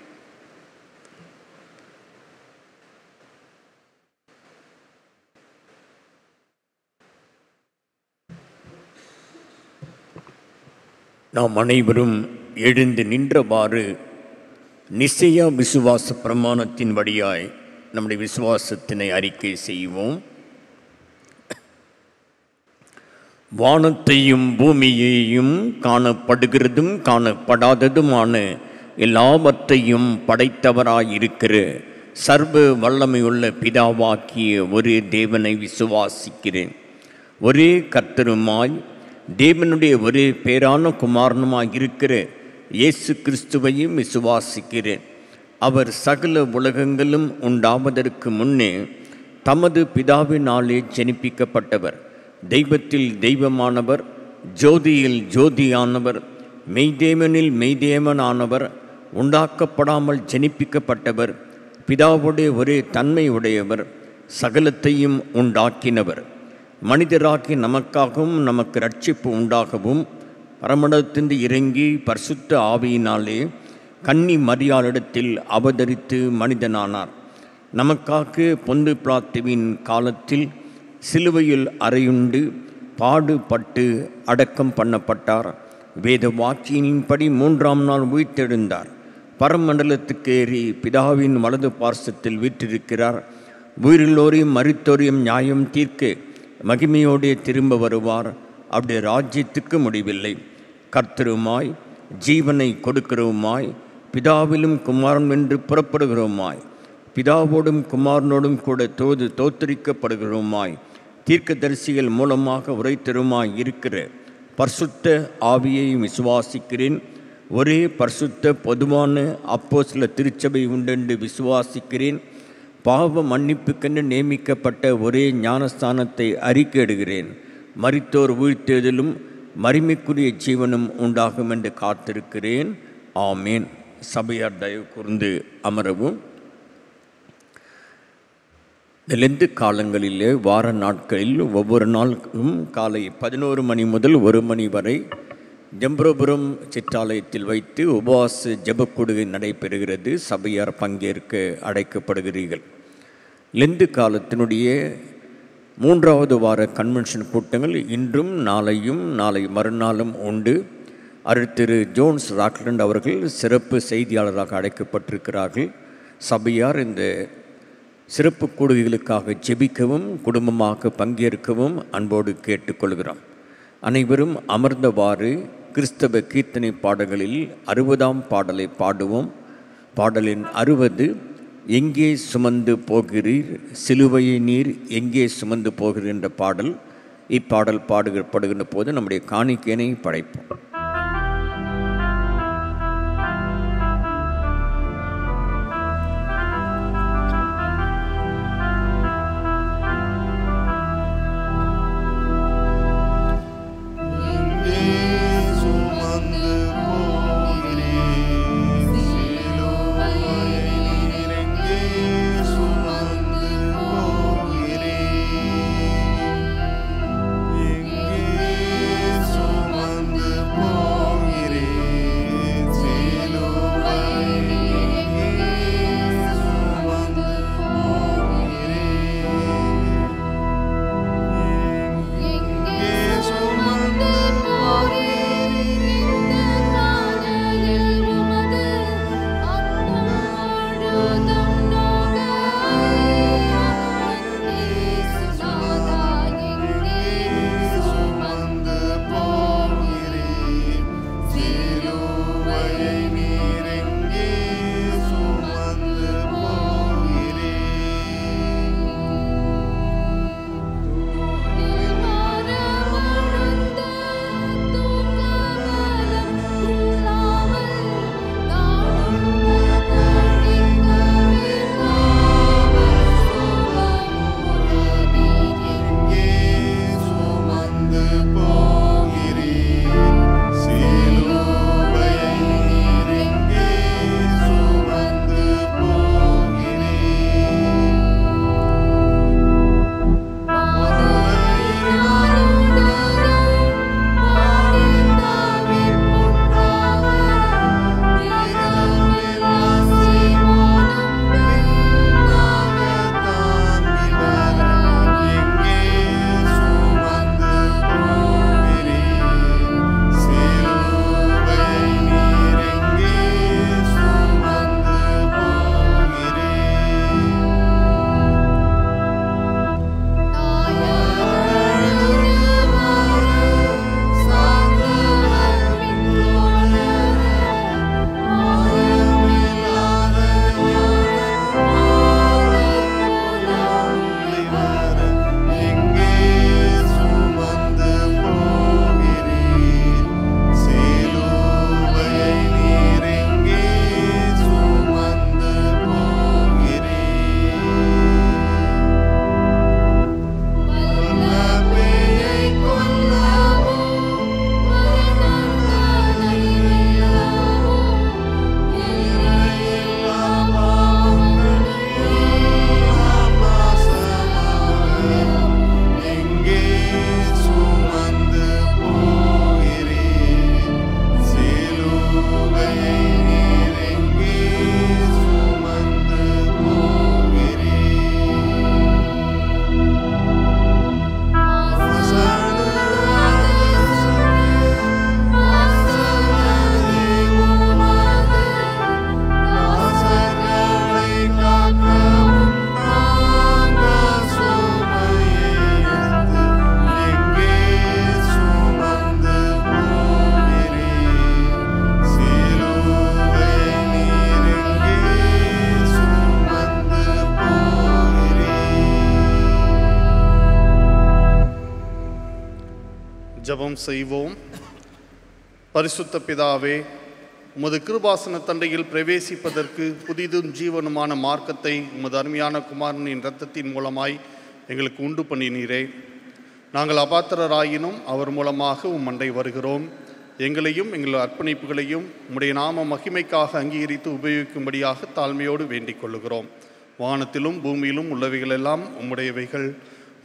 நாம் அனைவரும் எழுந்து நின்றவாறு நிச்சய விசுவாச பிரமாணத்தின் வழியாய் நம்முடைய விசுவாசத்தினை அறிக்கை செய்வோம். வானத்தையும் பூமியையும் காணப்படுகிறதும் காணப்படாததுமான எல்லாவற்றையும் படைத்தவராயிருக்கிற சர்வ வல்லமையுள்ள பிதாவாக்கிய ஒரே தேவனை விசுவாசிக்கிறேன். ஒரே கர்த்தருமாய் தேவனுடைய ஒரே பேரான குமாரனுமாய் இருக்கிற இயேசு கிறிஸ்துவையும் விசுவாசிக்கிறேன். அவர் சகல உலகங்களும் உண்டாவதற்கு முன்னே தமது பிதாவினாலே ஜெனிப்பிக்கப்பட்டவர், தெய்வத்தில் தெய்வமானவர், ஜோதியில் ஜோதியானவர், மெய்தேவனில் மெய்தேவனானவர், உண்டாக்கப்படாமல் ஜெனிப்பிக்கப்பட்டவர், பிதாவுடைய ஒரே தன்மை உடையவர், சகலத்தையும் உண்டாக்கினவர், மனிதராகி நமக்காகவும் நமக்கு ரட்சிப்பு உண்டாகவும் பரமண்டலத்திலிருந்து இறங்கி பரிசுத்த ஆவியினாலே கன்னி மரியாளிடத்தில் அவதரித்து மனிதனானார். நமக்காக பொந்து பிலாத்துவின் காலத்தில் சிலுவையில் அறையுண்டு பாடுபட்டு அடக்கம் பண்ணப்பட்டார். வேத வாக்கியின்படி 3ஆம் நாள் உயிர்த்தெழுந்தார். பரமண்டலத்துக்கு ஏறி பிதாவின் வலது பார்சத்தில் வீற்றிருக்கிறார். உயிரில்லோரையும் மரித்தோரையும் நியாயம் தீர்க்க மகிமையோடே திரும்ப வருவார். அவருடைய ராஜ்யத்துக்கு முடிவில்லை. கர்த்தருமாய் ஜீவனை கொடுக்கிறவுமாய் பிதாவிலும் குமாரன் என்று புறப்படுகிறவுமாய் பிதாவோடும் குமாரனோடும் கூட தோத்தரிக்கப்படுகிறவுமாய் தீர்க்கதரிசிகள் மூலமாக உரைத்தருமாய் இருக்கிற பரிசுத்த ஆவியை விசுவாசிக்கிறேன். ஒரே பரிசுத்த பொதுவான அப்போஸ்தல திருச்சபை உண்டென்று விசுவாசிக்கிறேன். பாவ மன்னிப்புக்கென்று நியமிக்கப்பட்ட ஒரே ஞானஸ்தானத்தை அறிக்கையிடுகிறேன். மரித்தோர் உயிர்த்தெழுதலும் மரிமைக்குரிய ஜீவனும் உண்டாகும் என்று காத்திருக்கிறேன். ஆமேன். சபையார் தயவு கூர்ந்து அமரவும். லெந்து காலங்களிலே வார நாட்களில் ஒவ்வொரு நாளும் காலை 11 மணி முதல் 1 மணி வரை ஜம்பரோபுரம் சிற்றாலயத்தில் வைத்து உபவாச ஜெபக்கூடுகை நடைபெறுகிறது. சபையார் பங்கேற்க அழைக்கப்படுகிறீர்கள். லெந்து காலத்தினுடைய 3வது வார கன்வென்ஷன் கூட்டங்கள் இன்றும் நாளையும் நாளை மறுநாளும் உண்டு. திரு ஜோன்ஸ் ராக்லண்ட் அவர்கள் சிறப்பு செய்தியாளராக அழைக்கப்பட்டிருக்கிறார்கள். சபையார் இந்த சிறப்பு கூடுகைகளுக்காக ஜெபிக்கவும் குடும்பமாக பங்கேற்கவும் அன்போடு கேட்டுக்கொள்கிறோம். அனைவரும் அமர்ந்தவாறு கிறிஸ்தவ கீர்த்தனை பாடல்களில் 60ஆம் பாடலை பாடுவோம். பாடலின் 60 எங்கே சுமந்து போகிறீர் சிலுவையை நீர் எங்கே சுமந்து போகிறீர் என்ற பாடல். இப்பாடல் பாடுகின்ற போது நம்முடைய காணிக்கையினை படைப்போம். சுமந்து ஜெபம் செய்வோம். பரிசுத்த பிதாவே, உமது கிருபாசன தண்டையில் பிரவேசிப்பதற்கு புதிதும் ஜீவனுமான மார்க்கத்தை உமது அருமையான குமாரனின் இரத்தத்தின் மூலமாய் எங்களுக்கு உண்டு பண்ணினீரே. நாங்கள் அபாத்திரராயினும் அவர் மூலமாக உம்மண்டை வருகிறோம். எங்களையும் எங்கள் அர்ப்பணிப்புகளையும் உம்முடைய நாம மகிமைக்காக அங்கீகரித்து உபயோகிக்கும்படியாக தாழ்மையோடு வேண்டிக் கொள்ளுகிறோம். வானத்திலும் பூமியிலும் உள்ளவைகளெல்லாம் உம்முடையவைகள்.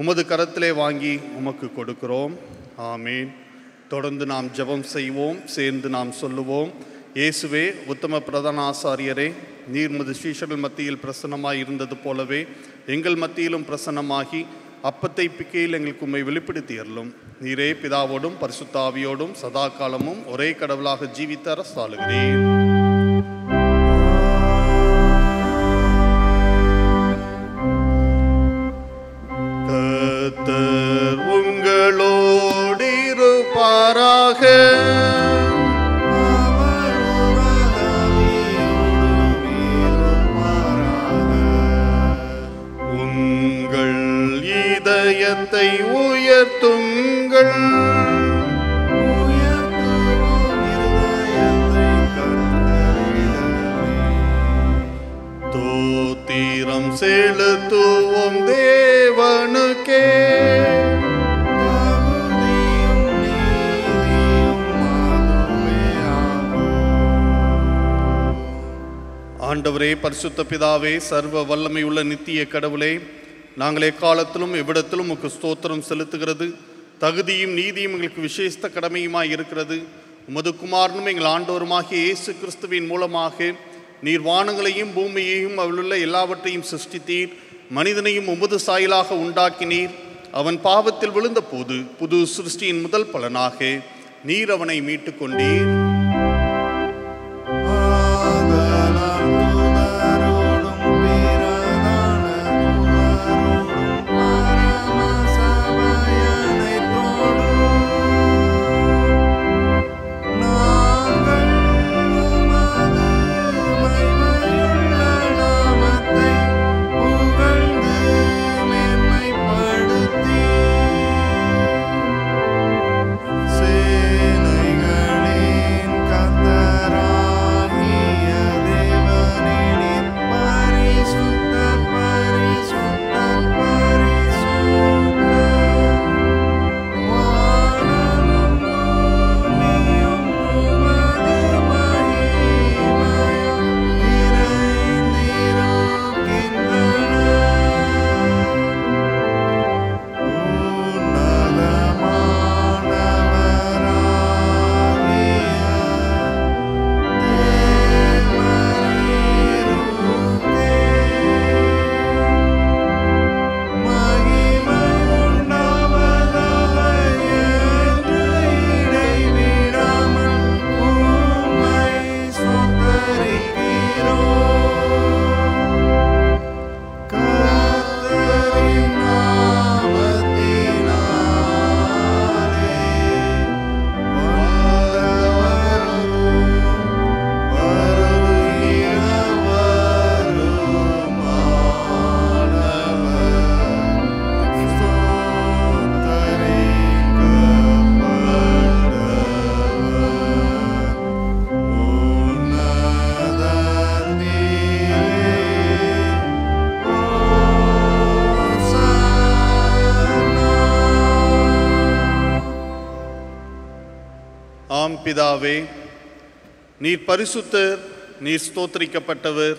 உமது கரத்திலே வாங்கி உமக்கு கொடுக்கிறோம். ஆமீன். தொடர்ந்து நாம் ஜெபம் செய்வோம். சேர்ந்து நாம் சொல்லுவோம். இயேசுவே, உத்தம பிரதான ஆசாரியரே, நீர் உமது சீஷர்கள் மத்தியில் பிரசன்னமாய் இருந்தது போலவே எங்கள் மத்தியிலும் பிரசன்னமாகி அப்பத்தை பிக்கையில் எங்களுக்கு உம்மை வெளிப்படுத்தி அருளும். நீரே பிதாவோடும் பரிசுத்த ஆவியோடும் சதா காலமும் ஒரே கடவுளாக ஜீவித்த அரசாளுகிறேன். கர்த்தர் உங்களோடு இருப்பாராக. இதயத்தை உயர்த்துங்கள். தோத்திரம் செலுத்துவோம் தேவனுக்கே. ஆண்டவரே, பரிசுத்த பிதாவே, சர்வ வல்லமை உள்ள நித்திய கடவுளே, நாங்கள் எக்காலத்திலும் எவ்விடத்திலும் உமக்கு ஸ்தோத்திரம் செலுத்துகிறது தகுதியும் நீதியும் எங்களுக்கு விசேஷ கடமையுமாய் இருக்கிறது. உமது குமாரனும் எங்கள் ஆண்டவருமாகிய இயேசு கிறிஸ்துவின் மூலமாக நீர் வானங்களையும் பூமியையும் அவளுள்ள எல்லாவற்றையும் சிருஷ்டித்தீர். மனிதனையும் உமது சாயலாக உண்டாக்கினீர். அவன் பாவத்தில் விழுந்த போது புது சிருஷ்டியின் முதல் பலனாக நீர் அவனை மீட்டு கொண்டீர். பிதாவே, நீர் பரிசுத்தர், நீர் ஸ்தோத்திரிக்கப்பட்டவர்.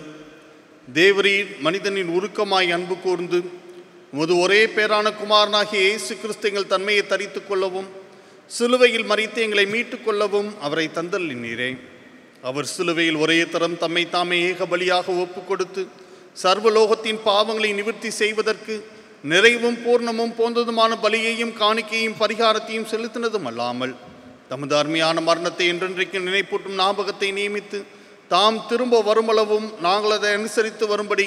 தேவரீர் மனிதனின் உருக்கமாய் அன்பு கூர்ந்து உமது ஒரே பேரான குமாரனாகிய இயேசு கிறிஸ்து எங்கள் தன்மையை தரித்து கொள்ளவும் சிலுவையில் மரித்து எங்களை மீட்டுக் கொள்ளவும் அவரை தந்தள்ளினீரே. அவர் சிலுவையில் ஒரே தரம் தம்மை தாமே ஏக பலியாக ஒப்பு கொடுத்து சர்வலோகத்தின் பாவங்களை நிவர்த்தி செய்வதற்கு நிறைவும் பூர்ணமும் போன்றதுமான பலியையும் காணிக்கையும் பரிகாரத்தையும் செலுத்தினதும் அல்லாமல் தமது அருமையான மரணத்தை என்றென்றைக்கு நினைப்பூட்டும் ஞாபகத்தை நியமித்து தாம் திரும்ப வருமளவும் நாங்கள் அதை அனுசரித்து வரும்படி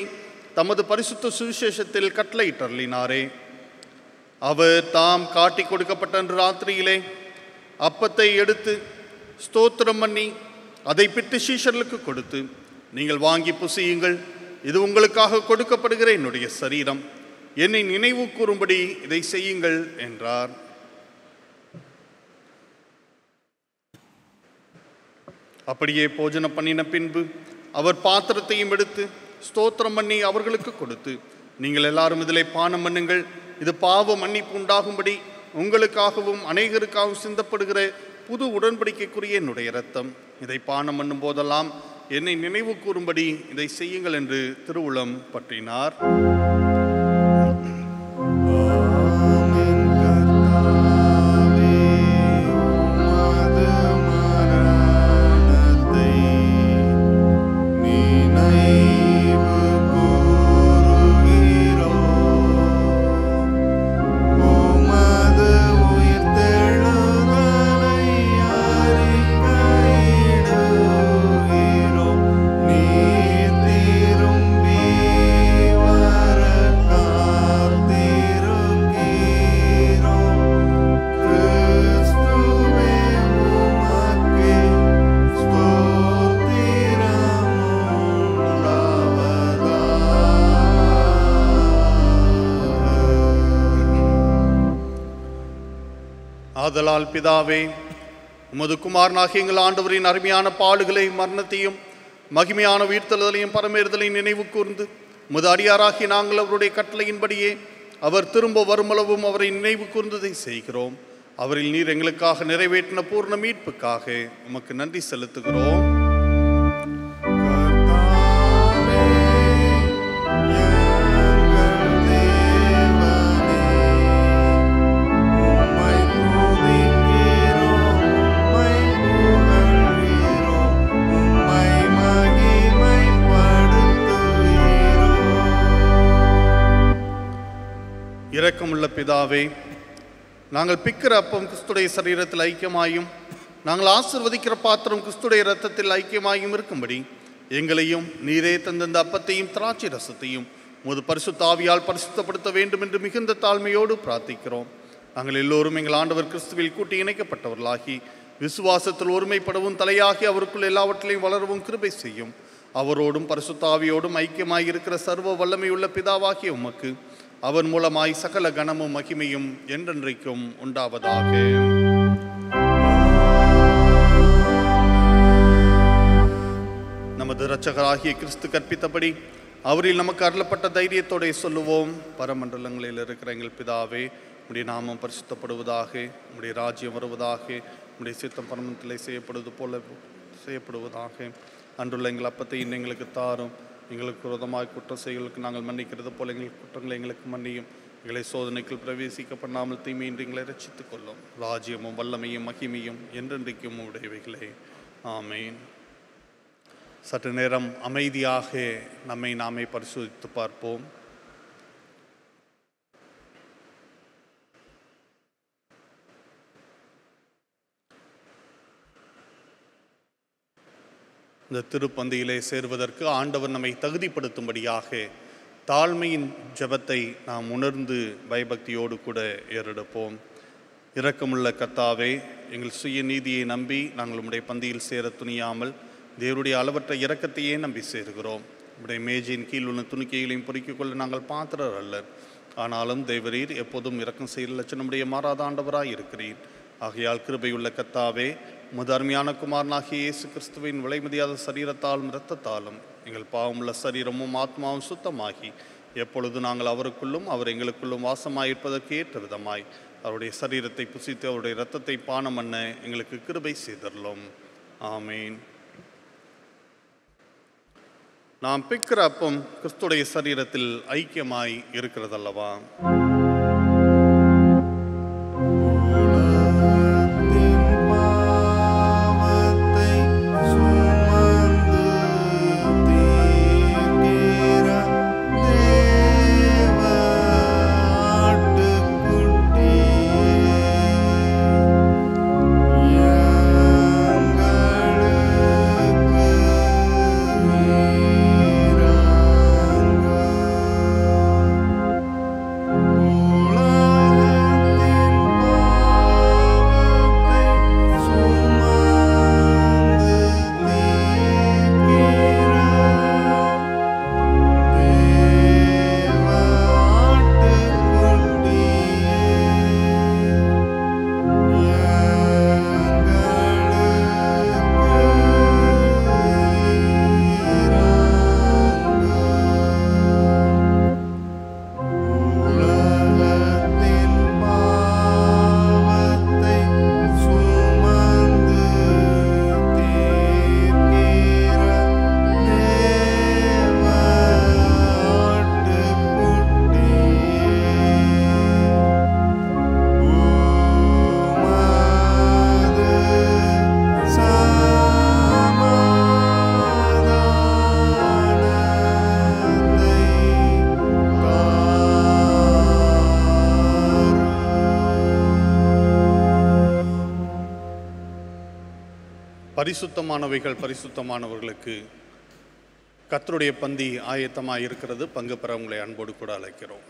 தமது பரிசுத்த சுவிசேஷத்தில் கட்டளையிட்டருளினாரே. அவர் தாம் காட்டி கொடுக்கப்பட்ட அன்று ராத்திரியிலே அப்பத்தை எடுத்து ஸ்தோத்திரம் பண்ணி அதை பிட்டு சீஷர்களுக்கு கொடுத்து, நீங்கள் வாங்கி புசியுங்கள், இது உங்களுக்காக கொடுக்கப்படுகிற என்னுடைய சரீரம், என்னை நினைவு கூறும்படி இதை செய்யுங்கள் என்றார். அப்படியே போஜனம் பண்ணின பின்பு அவர் பாத்திரத்தையும் எடுத்து ஸ்தோத்திரம் பண்ணி அவர்களுக்கு கொடுத்து, நீங்கள் எல்லாரும் இதிலே பானம் பண்ணுங்கள், இது பாவ மன்னிப்பு உண்டாகும்படி உங்களுக்காகவும் அநேகருக்காகவும் சிந்தப்படுகிற புது உடன்படிக்கைக்குரிய என்னுடைய இரத்தம். இதை பானம் பண்ணும் போதெல்லாம் என்னை நினைவு கூறும்படி இதை செய்யுங்கள் என்று திருவுளம் பற்றினார். ஆதலால் பிதாவே, உமது குமாரனாகிய எங்கள் ஆண்டவரின் அருமையான பாடுகளையும் மரணத்தையும் மகிமையான உயிர்த்தெழுதலையும் பரமேறுதலையும் நினைவு கூர்ந்து உமது அடியாராகிய நாங்கள் அவருடைய கட்டளையின்படியே அவர் திரும்ப வருமளவும் அவரை நினைவு கூர்ந்ததை செய்கிறோம். அவரில் நீர் எங்களுக்காக நிறைவேற்றின பூர்ண மீட்புக்காக உமக்கு நன்றி செலுத்துகிறோம். இரக்கமுள்ள பிதாவே, நாங்கள் பிக்கிற அப்பம் கிறிஸ்துடைய சரீரத்தில் ஐக்கியமாயும் நாங்கள் ஆசீர்வதிக்கிற பாத்திரம் கிறிஸ்துடைய இரத்தத்தில் ஐக்கியமாயும் இருக்கும்படி எங்களையும் நீரே தந்த அப்பத்தையும் திராட்சை ரசத்தையும் உமது பரிசுத்த ஆவியால் பரிசுத்தப்படுத்த வேண்டும் என்று மிகுந்த தாழ்மையோடு பிரார்த்திக்கிறோம். நாங்கள் எல்லோரும் எங்கள் ஆண்டவர் கிறிஸ்துவில் கூட்டி இணைக்கப்பட்டவர்களாகி விசுவாசத்தில் ஒருமைப்படவும் தலையாகி அவருக்குள் எல்லாவற்றிலையும் வளரவும் கிருபை செய்யும். அவரோடும் பரிசுத்த ஆவியோடும் ஐக்கியமாயிருக்கிற சர்வ வல்லமையுள்ள பிதாவாகிய உமக்கு அவன் மூலமாய் சகல கனமும் மகிமையும் என்றென்றைக்கும் உண்டாவதாக. நமது இரட்சகராகிய கிறிஸ்து கற்பித்தபடி அவரில் நமக்கு அருளப்பட்ட தைரியத்தோட சொல்லுவோம். பரமண்டலங்களில் இருக்கிற எங்கள் பிதாவே, உம்முடைய நாமம் பரிசுத்தப்படுவதாக, உம்முடைய ராஜ்யம் வருவதாக, உம்முடைய சித்தம் பரமத்திலே செய்யப்படுவது போல செய்யப்படுவதாக. அன்றுள்ள எங்கள் அப்பத்தை இன்னும் எங்களுக்கு தாரும். எங்களுக்கு விரோதமாக குற்றம் செய்களுக்கு நாங்கள் மன்னிக்கிறது போல எங்கள் குற்றங்களை எங்களுக்கு மன்னியும். எங்களை சோதனைக்குள் பிரவேசிக்க பண்ணாமல் தீமையின்றி எங்களை ரட்சித்துக் கொள்ளும். ராஜ்யமும் வல்லமையும் மகிமையும் என்றென்றைக்கும் உடையவைகளே. ஆமேன். சற்று நேரம் அமைதியாக நம்மை நாமே பரிசோதித்து பார்ப்போம். இந்த திருப்பந்தியிலே சேர்வதற்கு ஆண்டவர் நம்மை தகுதிப்படுத்தும்படியாக தாழ்மையின் ஜெபத்தை நாம் உணர்ந்து பயபக்தியோடு கூட ஏறெடுப்போம். இரக்கமுள்ள கர்த்தாவே, எங்கள் சுய நீதியை நம்பி நாங்கள் உம்முடைய பந்தியில் சேர துணியாமல் தேவருடைய அளவற்ற இரக்கத்தையே நம்பி சேருகிறோம். உம்முடைய மேஜையின் கீழ் உள்ள துணிக்கைகளையும் பொறுக்கிக் கொள்ள நாங்கள் பாத்திரர் அல்ல. ஆனாலும் தேவரீர் எப்போதும் இரக்கம் செய்ய லட்சணமுடைய மாறாத ஆண்டவராய் இருக்கிறீர். ஆகையால் கிருபையுள்ள கர்த்தாவே, உமது அருமையான குமாரனாகிய இயேசு கிறிஸ்துவின் விலைமதியாத சரீரத்தாலும் இரத்தத்தாலும் எங்கள் பாவமுள்ள சரீரமும் ஆத்மாவும் சுத்தமாகி எப்பொழுது நாங்கள் அவருக்குள்ளும் அவர் எங்களுக்குள்ளும் வாசமாயிருப்பதற்கு ஏற்ற விதமாய் அவருடைய சரீரத்தை புசித்து அவருடைய இரத்தத்தை பானம் பண்ண எங்களுக்கு கிருபை செய்தருளும். ஆமேன். நாம் பிக்கிற அப்பம் கிறிஸ்துடைய சரீரத்தில் ஐக்கியமாய் இருக்கிறதல்லவா? பரிசுத்தமானவைகள் பரிசுத்தமானவர்களுக்கு கர்த்தருடைய பந்தி ஆயத்தமாக இருக்கிறது. பங்கு பெற உங்களை அன்போடு கூட அழைக்கிறோம்.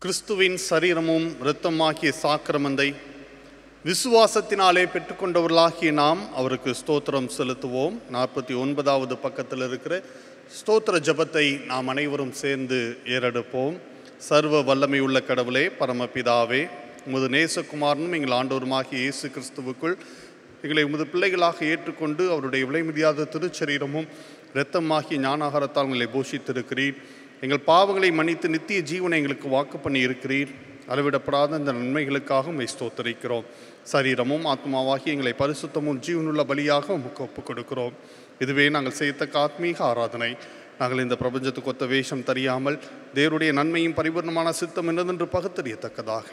கிறிஸ்துவின் சரீரமும் இரத்தமாகிய சாக்கிரமந்தை விசுவாசத்தினாலே பெற்றுக்கொண்டவர்களாகிய நாம் அவருக்கு ஸ்தோத்திரம் செலுத்துவோம். 49வது பக்கத்தில் இருக்கிற ஸ்தோத்திர ஜபத்தை நாம் அனைவரும் சேர்ந்து ஏறெடுப்போம். சர்வ வல்லமை உள்ள கடவுளே, பரமபிதாவே, உமது நேசகுமாரனும் எங்கள் ஆண்டவருமாகிய இயேசு கிறிஸ்துவுக்குள் எங்களை உமது பிள்ளைகளாக ஏற்றுக்கொண்டு அவருடைய விலைமதியாத திருச்சரீரமும் இரத்தமாகிய ஞானாகாரத்தால் எங்களை போஷித்திருக்கிறீர். எங்கள் பாவங்களை மன்னித்து நித்திய ஜீவனை எங்களுக்கு வாக்கு பண்ணி இருக்கிறீர். அளவிடப்படாத இந்த நன்மைகளுக்காக உம்மை ஸ்தோத்தரிக்கிறோம். சரீரமும் ஆத்மாவாகி எங்களை பரிசுத்தமும் ஜீவனுள்ள பலியாக உமக்கு ஒப்புக் கொடுக்கிறோம். இதுவே நாங்கள் செய்யத்தக்க ஆத்மீக ஆராதனை. நாங்கள் இந்த பிரபஞ்சத்துக்கு ஒத்த வேஷம் தெரியாமல் தேவருடைய நன்மையும் பரிபூர்ணமான சித்தம் என்னதென்று பகுத்தறியத்தக்கதாக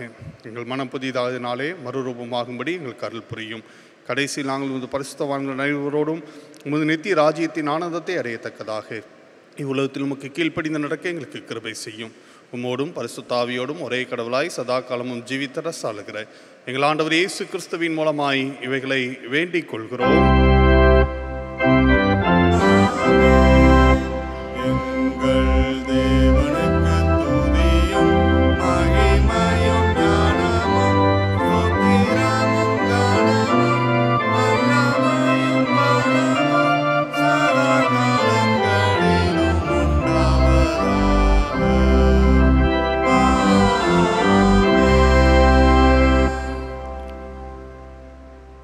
எங்கள் மனம் புதிதாதினாலே மறுரூபமாகும்படி எங்களுக்கு அருள் புரியும். கடைசியில் நாங்கள் உமது பரிசுத்தவான்கள் அனைவரோடும் உமது நித்திய ராஜ்யத்தின் ஆனந்தத்தை அடையத்தக்கதாக இவ்வுலகத்தில் உமக்கு கீழ்ப்படிந்து நடக்க எங்களுக்கு கிருபை செய்யும். உம்மோடும் பரிசுத்த ஆவியோடும் ஒரே கடவுளாய் சதா காலமும் ஜீவித்தர சாளுகிற எங்கள் ஆண்டவர் இயேசு கிறிஸ்துவின் மூலமாய் இவைகளை வேண்டிக் கொள்கிறோம்.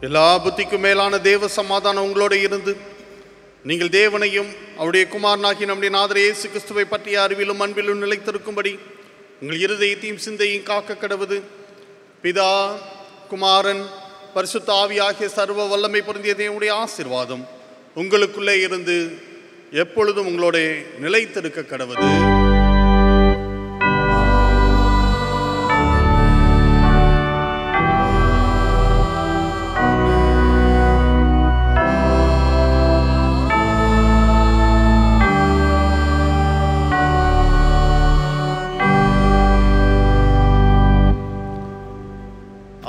எல்லா புத்திக்கும் மேலான தேவ சமாதானம் உங்களோடு இருந்து நீங்கள் தேவனையும் அவருடைய குமாரனாகி நம்முடைய நாதர் இயேசு கிறிஸ்துவை பற்றிய அறிவிலும் அன்பிலும் நிலைத்திருக்கும்படி உங்கள் இருதயத்தையும் சிந்தையும் காக்க கடவுது. பிதா, குமாரன், பரிசுத்த ஆவி ஆகிய சர்வ வல்லமை பொருந்திய தேவனுடைய ஆசீர்வாதம் உங்களுக்குள்ளே இருந்து எப்பொழுதும் உங்களோட நிலைத்திருக்க கடவுது.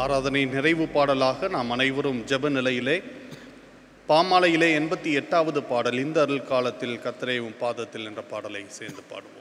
ஆராதனை நிறைவு பாடலாக நாம் அனைவரும் ஜெப நிலையிலே பாமாலையிலே 88வது பாடல், இந்த அருள் காலத்தில் கர்த்தரே உம் பாதத்தில் என்ற பாடலை சேர்ந்து பாடுவோம்.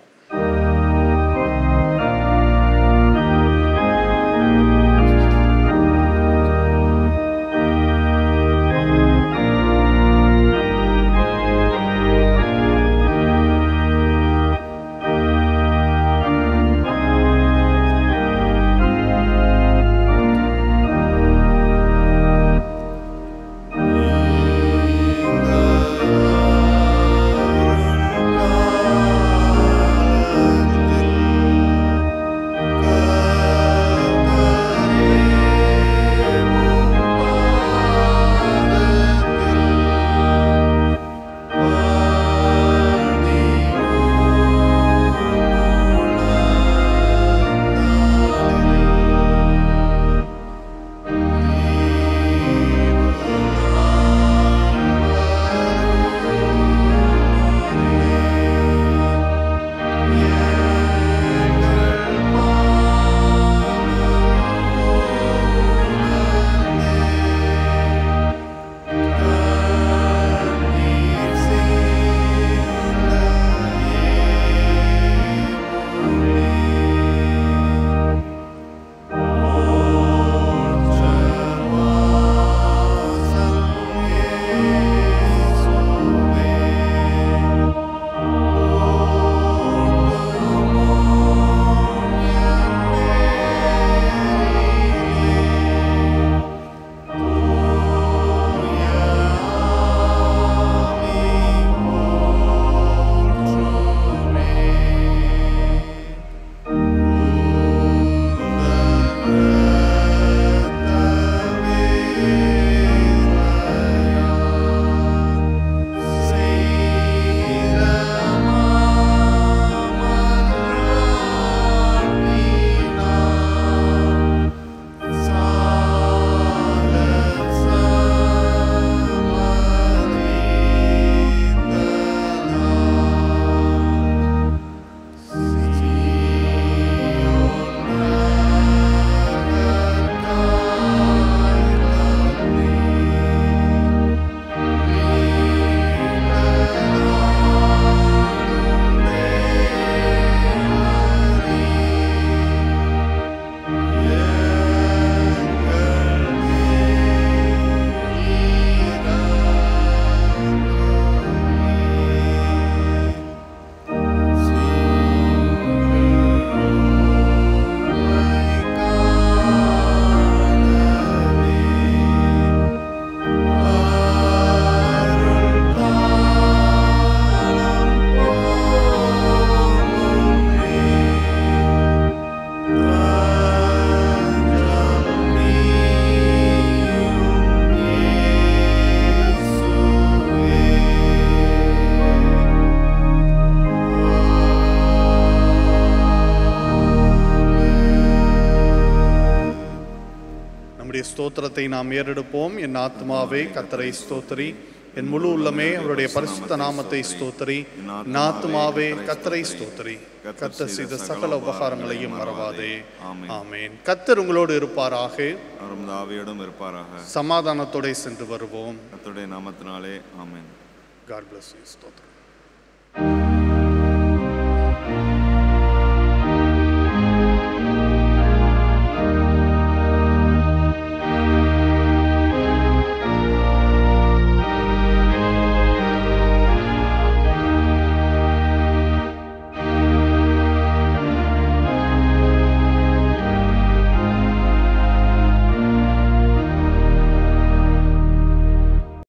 ஸ்தோத்திரத்தை நாம் ஏறெடுப்போம். என் ஆத்மாவே கர்த்தரை ஸ்தோத்திரி, என் முழு உள்ளமே அவருடைய பரிசுத்த நாமத்தை ஸ்தோத்திரி. என் ஆத்மாவே கர்த்தரை ஸ்தோத்திரி, கர்த்தர் செய்த சகல உபகாரங்களையும் மறவாதே. ஆமென். கர்த்தர் உங்களோடு இருப்பாராக, ஆவியோடும் இருப்பாராக. சமாதானத்தோட சென்று வருவோம். கர்த்தருடைய நாமத்தினாலே ஆமென். God bless you. ஸ்தோத்திரம்.